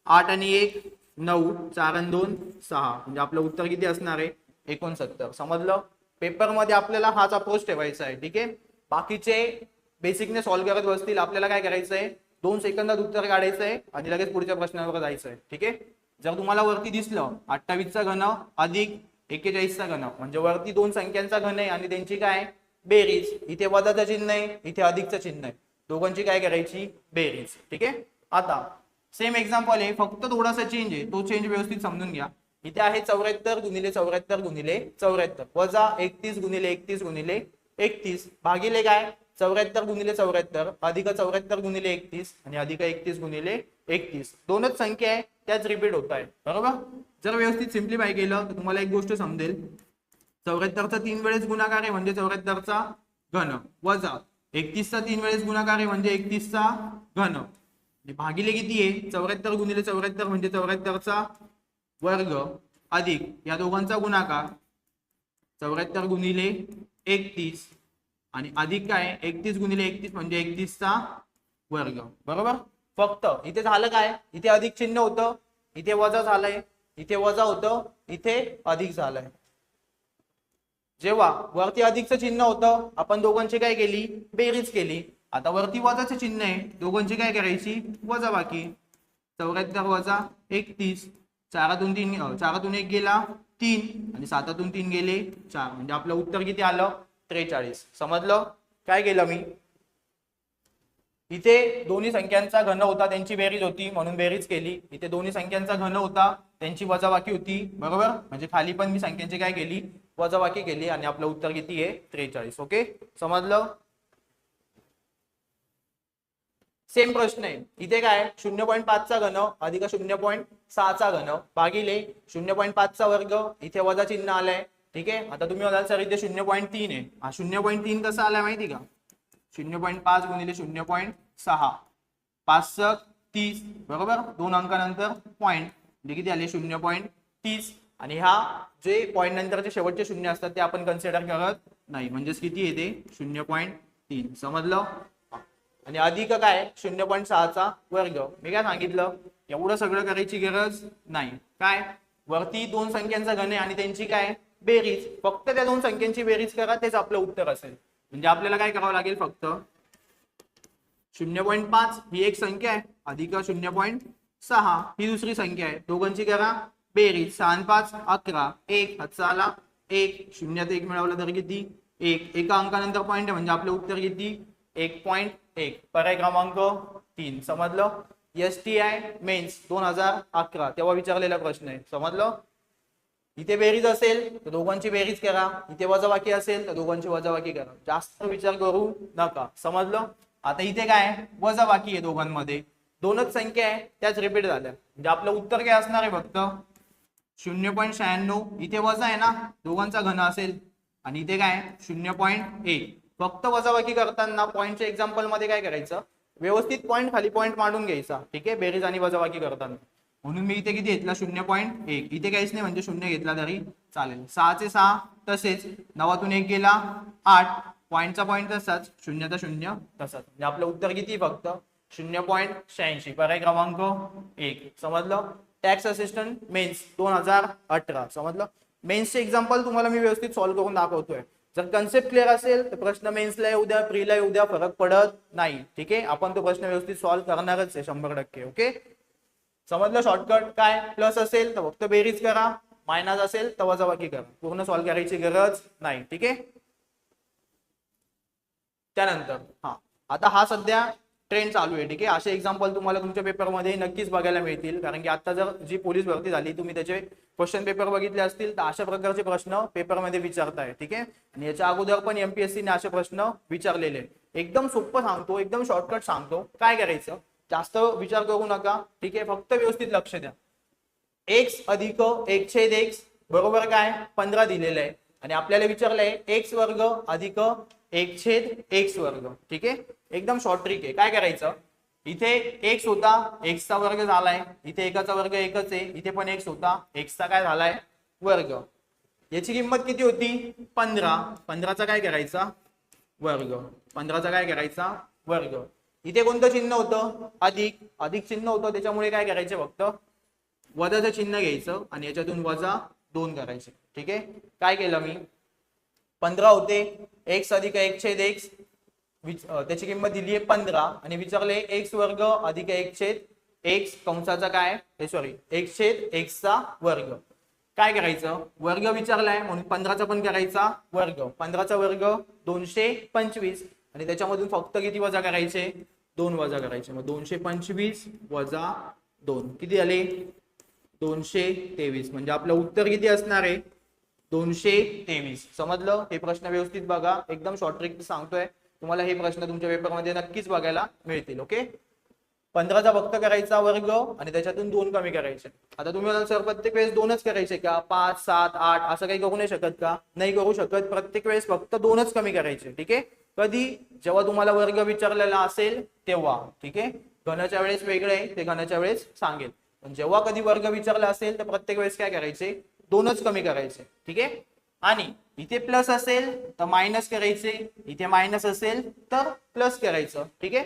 S1: 8 आणि 1 9, 4 आणि 2 6. म्हणजे आपलं उत्तर किती असणार आहे, 69. समजलं. पेपर मध्ये आपल्याला हाच अप्रोच ठेवायचा आहे, ठीक आहे. बाकीचे बेसिकने सॉल्व्ह करत बसतील, आपल्याला काय करायचं आहे, 2 सेकंदात उत्तर काढायचं आहे आणि लगेच पुढच्या प्रश्नावर जायचं आहे, ठीक आहे. जर तुम्हाला वरती दिसलं 28चा घन अधिक 41चा घन म्हणजे वरती दोन संख्यांचा घन आहे आणि त्यांची काय बेरीज, इथे वजाचं चिन्ह आहे, इथे अधिकचं चिन्ह आहे, दोघांची काय करायची बेरीज, ठीक आहे. आता सेम एक्झाम्पल आहे, फक्त थोडासा चेंज आहे, तो चेंज व्यवस्थित समजून घ्या. इथे आहे 74 गुणिले 74 गुणिले 74 वजा 31 गुणिले 31 गुणिले 31 भागिले काय 74 गुणिले 74 अधिक 74 गुणिले 31 आणि अधिक 31 गुणिले 31. दोनच संख्या आहे, त्याच रिपीट होत आहे, बरोबर. जर व्यवस्थित सिम्प्लिफाय केलं तर तुम्हाला एक गोष्ट समजेल, 74चा 3 वेळेस गुणाकार आहे म्हणजे 74चा घन वजा 31चा 3 वेळेस गुणाकार आहे म्हणजे 31चा घन भागिले किती आहे 74 गुणिले 74 म्हणजे 74चा वर्ग अधिक या दोघांचा गुणाकार 74 गुणिले 31 आणि अधिक काय 31 गुणिले 31 म्हणजे 31चा वर्ग, बरोबर. फक्त इथे झालं काय, इथे अधिक चिन्ह होतं, इथे वजा झालंय, इथे वजा होतं, इथे अधिक झालंय. जेव्हा वरती अधिकचं चिन्ह होतं आपण दोघांची काय केली बेरीज केली, आता वरती वजाचं चिन्ह आहे, दोघांची काय करायची वजाबाकी. 74 वजा 31, 4तून 1 गेला 3 आणि 7तून 3 गेले 4 म्हणजे आपलं उत्तर किती आलं 43. समजलं. काय केलं मी, इथे दोन्ही संख्यांचा घन होता त्यांची बेरीज होती म्हणून बेरीज केली, इथे दोन्ही संख्यांचा घन होता त्यांची वजाबाकी होती, बरोबर. म्हणजे खाली पण मी संख्यांची काय केली वजाबाकी केली आणि आपलं उत्तर किती आहे 43. ओके, समजलं. सेम प्रश्न आहे, इथे काय 0.5 चा घन अधिक 0.6 चा घन भागिले 0.5 चा वर्ग, इथे वजा चिन्ह आलंय, ठीक आहे. आता तुम्ही म्हणाल सर इथे 0.3 आहे, हा 0.3 कसा आलाय माहिती का, 0.5 गुणिले 0.6 5 30 बरोबर, 2 अंकानंतर पॉइंट म्हणजे किती आले 0.30 आणि ह्या जे पॉईंट नंतरचे शेवटचे शून्य असतात ते आपण कन्सिडर करत नाही. म्हणजेच किती येते 0.3. समजलं. आणि अधिक काय 0.6चा वर्ग. मी काय सांगितलं एवढं सगळं करायची गरज नाही. काय वरती दोन संख्यांचा घन आहे आणि त्यांची काय बेरीज. फक्त त्या दोन संख्यांची बेरीज करा तेच आपलं उत्तर असेल. म्हणजे आपल्याला काय करावं लागेल फक्त 0.5 ही एक संख्या आहे अधिक 0.6 ही दुसरी संख्या आहे. दोघांची करा बेरीज. 6 आणि 5 11. 1 हातचा आला 1. शून्यात 1 मिळवलं तर किती 1. एका अंकानंतर पॉईंट आहे म्हणजे आपलं उत्तर किती 1.1. पर्याय क्रमांक 3. समजलं. STI मेन्स 2011 तेव्हा विचारलेला प्रश्न आहे. समजलं. इथे बेरीज असेल तर दोघांची बेरीज करा. इथे वजाबाकी असेल तर दोघांची वजाबाकी करा. जास्त विचार करू नका. समजलं. आता इथे काय वजाबाकी आहे दोघांमध्ये. दोनच संख्या आहे त्याच रिपीट झाल्या म्हणजे आपलं उत्तर काय असणार आहे फक्त 0.96. इथे वजा आहे ना दोघांचा घन असेल आणि इथे काय 0.1. फक्त वजाबाकी करताना पॉईंटच्या एक्झाम्पल मध्ये काय करायचं व्यवस्थित पॉईंट खाली पॉईंट मांडून घ्यायचा. ठीक आहे बेरीज आणि वजाबाकी करताना. म्हणून मी इथे किती घेतला 0.1. इथे काहीच नाही म्हणजे 0 घेतला तरी चालेल. 6 चे 6 तसेच 9तून 1 गेला 8. पॉईंटचा पॉईंट तसाच 0चा 0 तसाच. म्हणजे आपलं उत्तर किती फक्त 0.86. पर्याय क्रमांक 1. समजलं. Tax assistant mains 2018. समजलं. मेन्सचे एक्झाम्पल तुम्हाला मी व्यवस्थित सॉल्व्ह करून दाखवतोय. जर कन्सेप्ट क्लिअर असेल तर प्रश्न मेन्सला येऊ द्या प्रीला येऊ द्या फरक पडत नाही. ठीक आहे आपण तो प्रश्न व्यवस्थित सॉल्व्ह करणारच आहे 100%. ओके समजलं. शॉर्टकट काय प्लस असेल तर फक्त बेरीज करा. मायनस असेल तर वजाबाकी करा. पूर्ण सॉल्व्ह करायची गरज नाही. ठीक आहे. त्यानंतर आता हा सध्या ट्रेंड चालू आहे. ठीक आहे. असे एक्झाम्पल तुम्हाला तुमच्या पेपरमध्ये नक्कीच बघायला मिळतील. कारण की आता जर जी पोलीस भरती झाली तुम्ही त्याचे क्वेश्चन पेपर बघितले असतील तर अशा प्रकारचे प्रश्न पेपरमध्ये विचारताय. ठीक आहे. आणि याच्या अगोदर पण MPSCने असे प्रश्न विचारलेले. एकदम सोपं सांगतो एकदम शॉर्टकट सांगतो. काय करायचं जास्त विचार करू नका. ठीक आहे. फक्त व्यवस्थित लक्ष द्या. x अधिक 1/x बरोबर काय 15 दिलेलं आहे आणि आपल्याला विचारलंय x वर्ग अधिक 1/x वर्ग. ठीक आहे. एकदम शॉर्ट ट्रिक आहे. काय करायचं इथे x होता x चा वर्ग झालाय. इथे एकाचा वर्ग एकच आहे. इथे पण x होता x चा काय झालाय वर्ग. याची किंमत किती होती 15. 15चा काय करायचा वर्ग. 15चा काय करायचा वर्ग. इथे कोणतं चिन्ह होतं अधिक. अधिक चिन्ह होतं त्याच्यामुळे काय करायचे फक्त वजाचं चिन्ह घ्यायचं आणि याच्यातून वजा 2 करायचे. ठीक आहे. काय केलं मी 15 होते x अधिक 1/x त्याची किंमत दिली आहे 15 आणि विचारले x वर्ग अधिक 1/x कंसाचा काय सॉरी 1/x चा वर्ग. काय करायचं वर्ग विचारलाय म्हणून 15चा पण करायचा वर्ग. 15चा वर्ग 225 आणि त्याच्यामधून फक्त किती वजा करायचे 2 वजा करायचे. मग 225 वजा 2 किती झाले 223. म्हणजे आपलं उत्तर किती असणार आहे 223. समजलं. हे प्रश्न व्यवस्थित बघा. एकदम शॉर्ट ट्रिक सांगतोय तुम्हाला. हे प्रश्न तुमच्या पेपरमध्ये नक्कीच बघायला मिळतील. ओके 15चा फक्त करायचा वर्ग आणि त्याच्यातून 2 कमी करायचे. आता तुम्ही मला सर प्रत्येक वेळेस 2च करायचे का 5 7 8 असं काही करू नाही शकत का. नाही करू शकत. प्रत्येक वेळेस फक्त 2च कमी करायचे. ठीक आहे. कधी जेव्हा तुम्हाला वर्ग विचारलेला असेल तेव्हा. ठीक आहे. घनाच्या वेळेस वेगळे आहे ते घनाच्या वेळेस सांगेल. पण जेव्हा कधी वर्ग विचारला असेल तर प्रत्येक वेळेस काय करायचे 2च कमी करायचे. ठीक आहे. आणि इथे प्लस असेल तर मायनस करायचे. इथे मायनस असेल तर प्लस करायचं. ठीक आहे.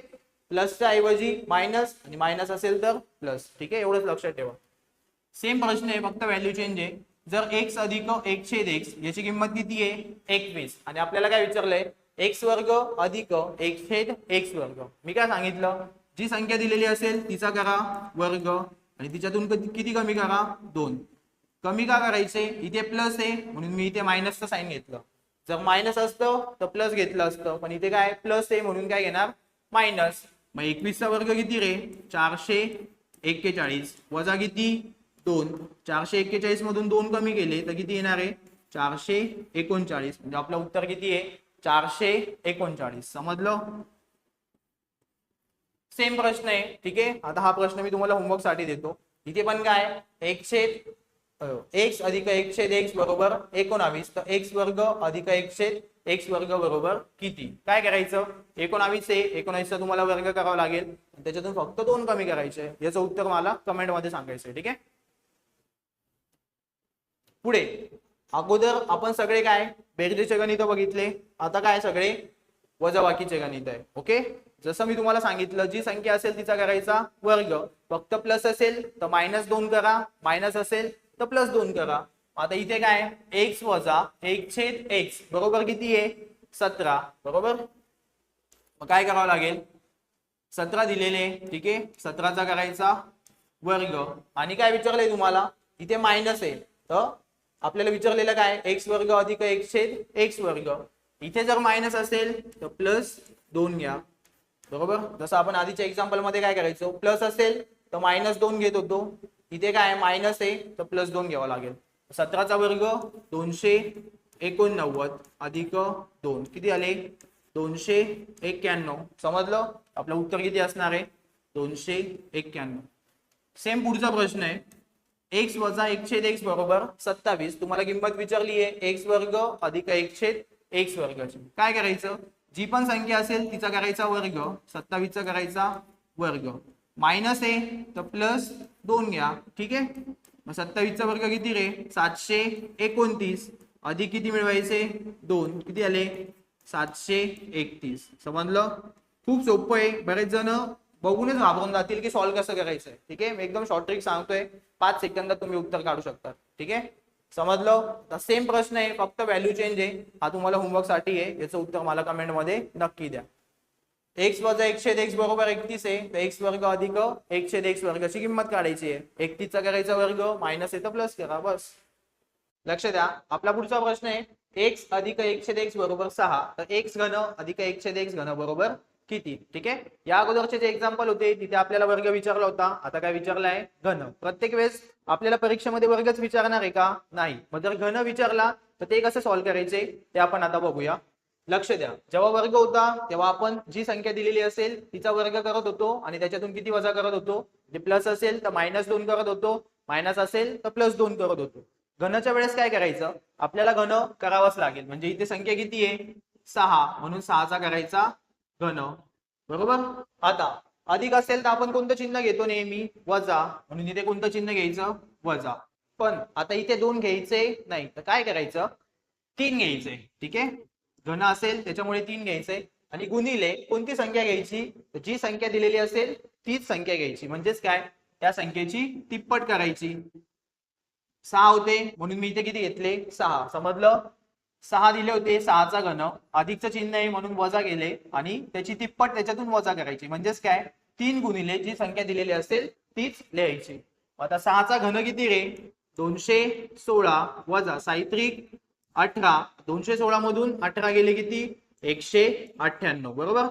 S1: प्लसच्या ऐवजी मायनस आणि मायनस असेल तर प्लस. ठीक आहे. एवढंच लक्षात ठेवा. सेम प्रश्न आहे फक्त व्हॅल्यू चेंज आहे. जर x अधिक 1/x याची किंमत किती आहे 21 आणि आपल्याला काय विचारलंय x वर्ग अधिक 1/x वर्ग. मी काय सांगितलं जी संख्या दिलेली असेल तिचा करा वर्ग आणि तिच्यातून किती कमी करा 2. कमी का करायचे इथे प्लस आहे म्हणून मी इथे मायनसचं साइन घेतलं. जर मायनस असतं तर प्लस घेतलं असतं पण इथे काय प्लस आहे म्हणून काय घेणार मायनस. मग 21चा वर्ग किती रे 441 वजा किती 2. 441 मधून 2 कमी केले तर किती येणार आहे 439. म्हणजे आपलं उत्तर किती आहे 439. समजलं. सेम प्रश्न आहे. ठीक आहे. आता हा प्रश्न मी तुम्हाला होमवर्क साठी देतो. इथे पण काय x अधिक 1/x बरोबर 19 तर x वर्ग अधिक 1/x वर्ग बरोबर किती. काय करायचं 19 आहे 19चा तुम्हाला वर्ग करावा लागेल त्याच्यातून फक्त 2 कमी करायचे. याचं उत्तर मला कमेंट मध्ये सांगायचं. ठीक आहे. पुढे अगोदर आपण सगळे काय बेरजेचे गणित बघितले, आता काय सगळे वजाबाकीचे गणित आहे. ओके, जसं मी तुम्हाला सांगितलं जी संख्या असेल तिचा करायचा वर्ग, फक्त प्लस असेल तर -2 करा, मायनस असेल तर +2 करा. आता इथे काय x वजा 1/x बरोबर किती आहे 17 बरोबर. मग काय करावं लागेल 17 दिलेले, ठीक आहे 17चा करायचा वर्ग आणि काय विचारलंय तुम्हाला इथे मायनस आहे तर आपल्याला विचारलेलं काय x वर्ग अधिक 1/x वर्ग. इथे जर मायनस असेल तर +2 घ्या बरोबर. जसं आपण आधीच्या एक्झाम्पल मध्ये काय करायचो प्लस असेल तर -2 घेत होतो, इथे काय मायनस आहे तर +2 घ्यावा लागेल. 17चा वर्ग 289 अधिक 2 किती आले 291. समजलं आपलं उत्तर किती असणार आहे 291. सेम पुढचा प्रश्न आहे x वजा 1/x बरोबर 27. तुम्हाला किंमत विचारली आहे x वर्ग अधिक 1/x वर्गाची. काय करायचं जी पण संख्या असेल तिचा करायचा वर्ग, 27चा करायचा वर्ग, मायनस आहे तर +2 घ्या, ठीक आहे. मग 27चा वर्ग किती रे 729 अधिक किती मिळवायचे 2 किती आले 731. समजलं खूप सोपं आहे. बरेच जण बघूनच घाबरून जातील की सॉल्व्ह कसं करायचं आहे, ठीक आहे. मी एकदम शॉर्ट ट्रिक सांगतोय, 5 सेकंदात तुम्ही उत्तर काढू शकता, ठीक आहे. समजलं. तर सेम प्रश्न आहे फक्त व्हॅल्यू चेंज आहे. हा तुम्हाला होमवर्क साठी आहे, याचं उत्तर मला कमेंट मध्ये नक्की द्या. x वजा 1/x बरोबर 31 आहे तर x वर्ग अधिक 1/x वर्गाची किंमत काढायची आहे. 31चा करायचा वर्ग, मायनस आहे तर प्लस करा बस. लक्ष द्या आपला पुढचा प्रश्न आहे x अधिक 1/x बरोबर 6 तर x घन अधिक 1/x घन बरोबर किती, ठीक आहे. या अगोदरचे जे एक्झाम्पल होते तिथे आपल्याला वर्ग विचारला होता, आता काय विचारलाय घन. प्रत्येक वेळेस आपल्याला परीक्षेमध्ये वर्गच विचारणार आहे का नाही. मग जर घन विचारला तर ते कसं सॉल्व्ह करायचे ते आपण आता बघूया. लक्ष द्या जेव्हा वर्ग होता तेव्हा आपण जी संख्या दिलेली असेल तिचा वर्ग करत होतो आणि त्याच्यातून किती वजा करत होतो. जे प्लस असेल तर -2 करत होतो, मायनस असेल तर +2 करत होतो. घनच्या वेळेस काय करायचं आपल्याला घन करावंच लागेल. म्हणजे इथे संख्या किती आहे 6 म्हणून 6चा करायचा घन बरोबर. आता अधिक असेल तर आपण कोणतं चिन्ह घेतो नेहमी वजा, म्हणून इथे कोणतं चिन्ह घ्यायचं वजा. पण आता इथे 2 घ्यायचे नाही तर काय करायचं 3 घ्यायचे, ठीक आहे. घन असेल त्याच्यामुळे 3 घ्यायचे आणि गुणिले कोणती संख्या घ्यायची तर जी संख्या दिलेली असेल तीच संख्या घ्यायची. म्हणजेच काय त्या संख्येची तिप्पट करायची. 6 होते म्हणून मी इथे किती घेतले 6. समजलं 6 दिले होते 6चा घन अधिकचं चिन्ह आहे म्हणून वजा केले आणि त्याची तिप्पट त्याच्यातून वजा करायची. म्हणजेच काय 3 गुणिले जी संख्या दिलेली असेल तीच लिहायची. आता 6चा घन किती रे 216 वजा 18. 216 मधून 18 गेले किती 198 बरोबर.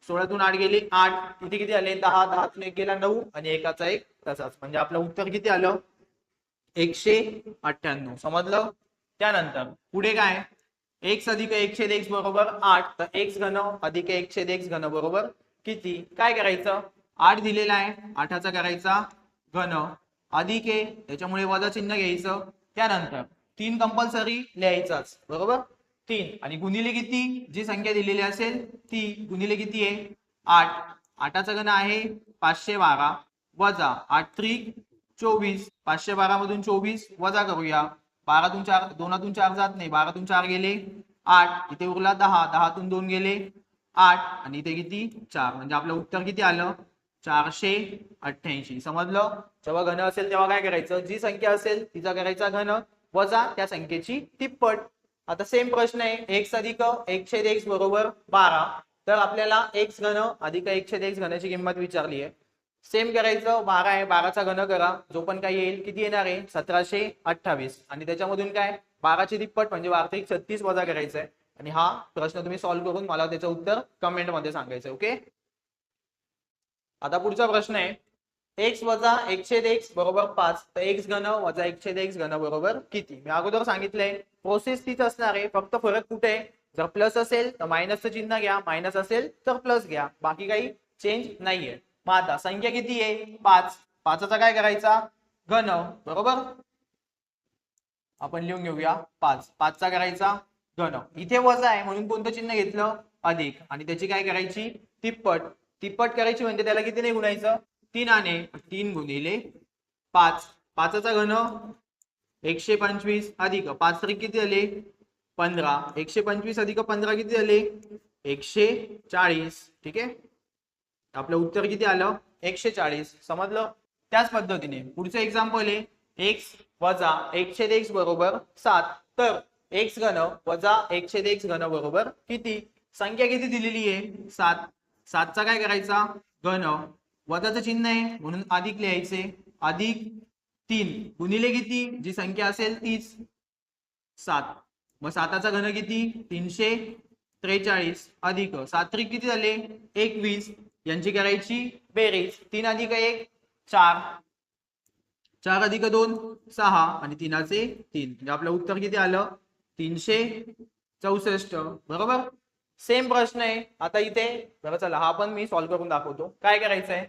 S1: 16तून 8 गेले 8, इथे किती आले 10, 10तून 1 गेला 9 आणि एकाचा 1 तसाच. म्हणजे आपलं उत्तर किती आलं 198. समजलं. त्यानंतर पुढे काय x अधिक 1/x बरोबर 8 तर x घन अधिक 1/x घन बरोबर किती. काय करायचं 8 दिलेला आहे 8चा करायचा घन अधिक आहे त्याच्यामुळे वजा चिन्ह घ्यायचं. त्यानंतर 3 कंपल्सरी लिहायचाच बरोबर 3 आणि गुणिले किती जी संख्या दिलेली असेल ती गुणिले किती आहे 8. 8चा घन आहे 512 वजा 8 त्रिक 24. 512 मधून 24 वजा करूया. 12तून 4 2तून 4 जात नाही 12तून 4 गेले 8, इथे उरला 10, 10तून 2 गेले 8 आणि इथे किती 4. म्हणजे आपलं उत्तर किती आलं 488. समजलं. जेव्हा घन असेल तेव्हा काय करायचं जी संख्या असेल तिचा करायचा घन वजा त्या संख्येची तिप्पट. आता सेम प्रश्न आहे x अधिक 1/x बरोबर 12 तर आपल्याला x घन अधिक 1/x घनाची किंमत विचारली आहे. सेम करायचं 12 आहे 12चा घन करा जो पण काही येईल किती येणार आहे 1728 आणि त्याच्यामधून काय 12ची तिप्पट म्हणजे 36 वजा करायचं आहे. आणि हा प्रश्न तुम्ही सॉल्व्ह करून मला त्याचं उत्तर कमेंट मध्ये सांगायचं. ओके. आता पुढचा प्रश्न आहे x वजा 1/x बरोबर 5 तर x घन वजा 1/x घन बरोबर किती. मी अगोदर सांगितलंय प्रोसेस तीच असणार आहे फक्त फरक कुठे आहे जर प्लस असेल तर मायनसचं चिन्ह घ्या, मायनस असेल तर प्लस घ्या, बाकी काही चेंज नाहीये. मग आता संख्या किती आहे 5. 5चा काय करायचा घन बरोबर. आपण लिहून घेऊया 5. 5चा करायचा घन. इथे वजा आहे म्हणून कोणतं चिन्ह घेतलं अधिक आणि त्याची काय करायची तिप्पट. तिप्पट करायची म्हणजे त्याला किती नाही गुणायचं 3 ने 3 गुणिले 5. 5चा घन 125 अधिक 5 त्रिक किती झाले 15, 125 अधिक 15 किती झाले 140. ठीक आहे, आपलं उत्तर किती आलं 140. समजलं. त्याच पद्धतीने पुढचं एक्झाम्पल आहे x वजा 1/x बरोबर 7. तर x घन वजा 1/x घन बरोबर किती. संख्या किती दिलेली आहे 7. 7चा काय करायचा घन, वजाचं चिन्ह आहे म्हणून अधिक लिहायचे, अधिक 3 गुणिले किती जी संख्या असेल तीच 7. मग 7चा घन किती 343 अधिक 7 त्रिक किती झाले 21. यांची करायची बेरीज. 3 अधिक 1 4, 4 अधिक 2 6 आणि 3चे 3. म्हणजे आपलं उत्तर किती आलं 364. बरोबर. सेम प्रश्न आहे आता इथे. बरं चला हा पण मी सॉल्व्ह करून दाखवतो. काय करायचंय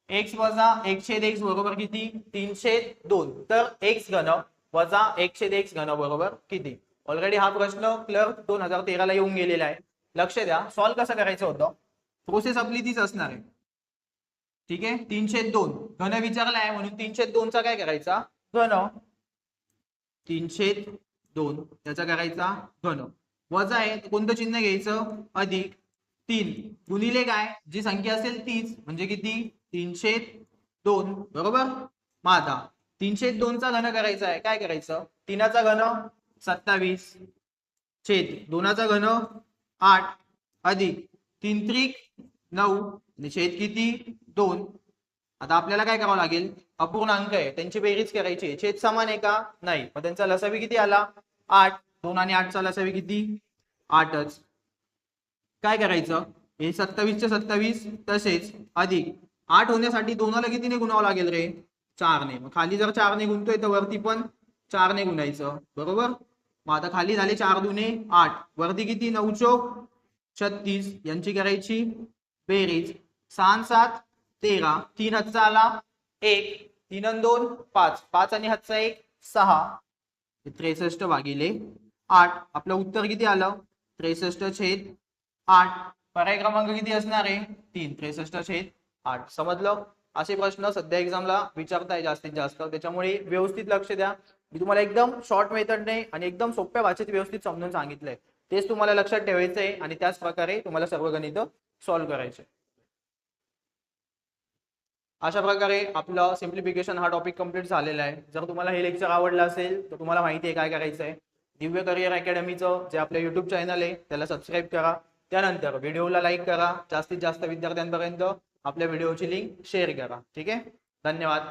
S1: x वजा 1/x बरोबर किती 302. तर x घन वजा 1/x घन बरोबर किती. ऑलरेडी हा प्रश्न क्लर्क 2013 ला येऊन गेलेला आहे. लक्ष द्या. सॉल्व्ह कसं करायचं होतं, प्रोसेस आपली तीच असणार आहे. ठीक आहे, 302 घन विचारला आहे म्हणून 302 चा काय करायचा घन, 302 त्याचा करायचा घन, वजा आहे कोणतं चिन्ह घ्यायचं अधिक 3 गुणिले काय जी संख्या असेल तीच म्हणजे किती 302. बरोबर. मग आता 302 चा घन करायचा आहे. काय करायचं 3चा घन 27 छेद 2चा घन 8 अधिक 3 त्रिक 9 आणि छेद किती 2. आता आपल्याला काय करावं लागेल, अपूर्णांक आहे त्यांची बेरीज करायची. छेद समान आहे का नाही, मग त्यांचा लसावी किती आला 8. 2 आणि 8 चा लसावी किती 8च. काय करायचं हे 27 चे 27 तसेच अधिक 8 होण्यासाठी 2ला कितीने गुणावं लागेल रे 4 ने. मग खाली जर 4 ने गुणतोय तर वरती पण 4 ने गुणायचं. बरोबर. मग आता खाली झाले 4 दुने 8, वरती किती 9 चौक 36. यांची करायची बेरीज. 6 7 13, 3 हातचा आला 1, 3 आणि 2 5, 5 आणि हातचा 1 6, 63 भागिले 8. आपलं उत्तर किती आलं 63 छेद 8. पर्याय क्रमांक किती असणार आहे 3. 63 छेद 8. समजलं. असे प्रश्न सध्या एक्झामला विचारताय जास्तीत जास्त, त्याच्यामुळे व्यवस्थित लक्ष द्या. मी तुम्हाला एकदम शॉर्ट मेथडने आणि एकदम सोप्या भाषेत व्यवस्थित समजून सांगितलंय. तेच तुम्हाला लक्षात ठेवायचंय आणि त्याच प्रकारे तुम्हाला सर्व गणित सॉल्व्ह करायचे. अशा प्रकारे आपलं सिम्प्लिफिकेशन हा टॉपिक कंप्लीट झालेला आहे. जर तुम्हाला हे लेक्चर आवडलं असेल तर तुम्हाला माहिती आहे काय करायचं आहे. दिव्य करिअर अकॅडमीचं जे आपलं युट्यूब चॅनल आहे त्याला सबस्क्राईब करा. त्यानंतर व्हिडिओला लाईक करा. जास्तीत जास्त विद्यार्थ्यांपर्यंत आपल्या व्हिडिओची लिंक शेअर करा. ठीक आहे, धन्यवाद.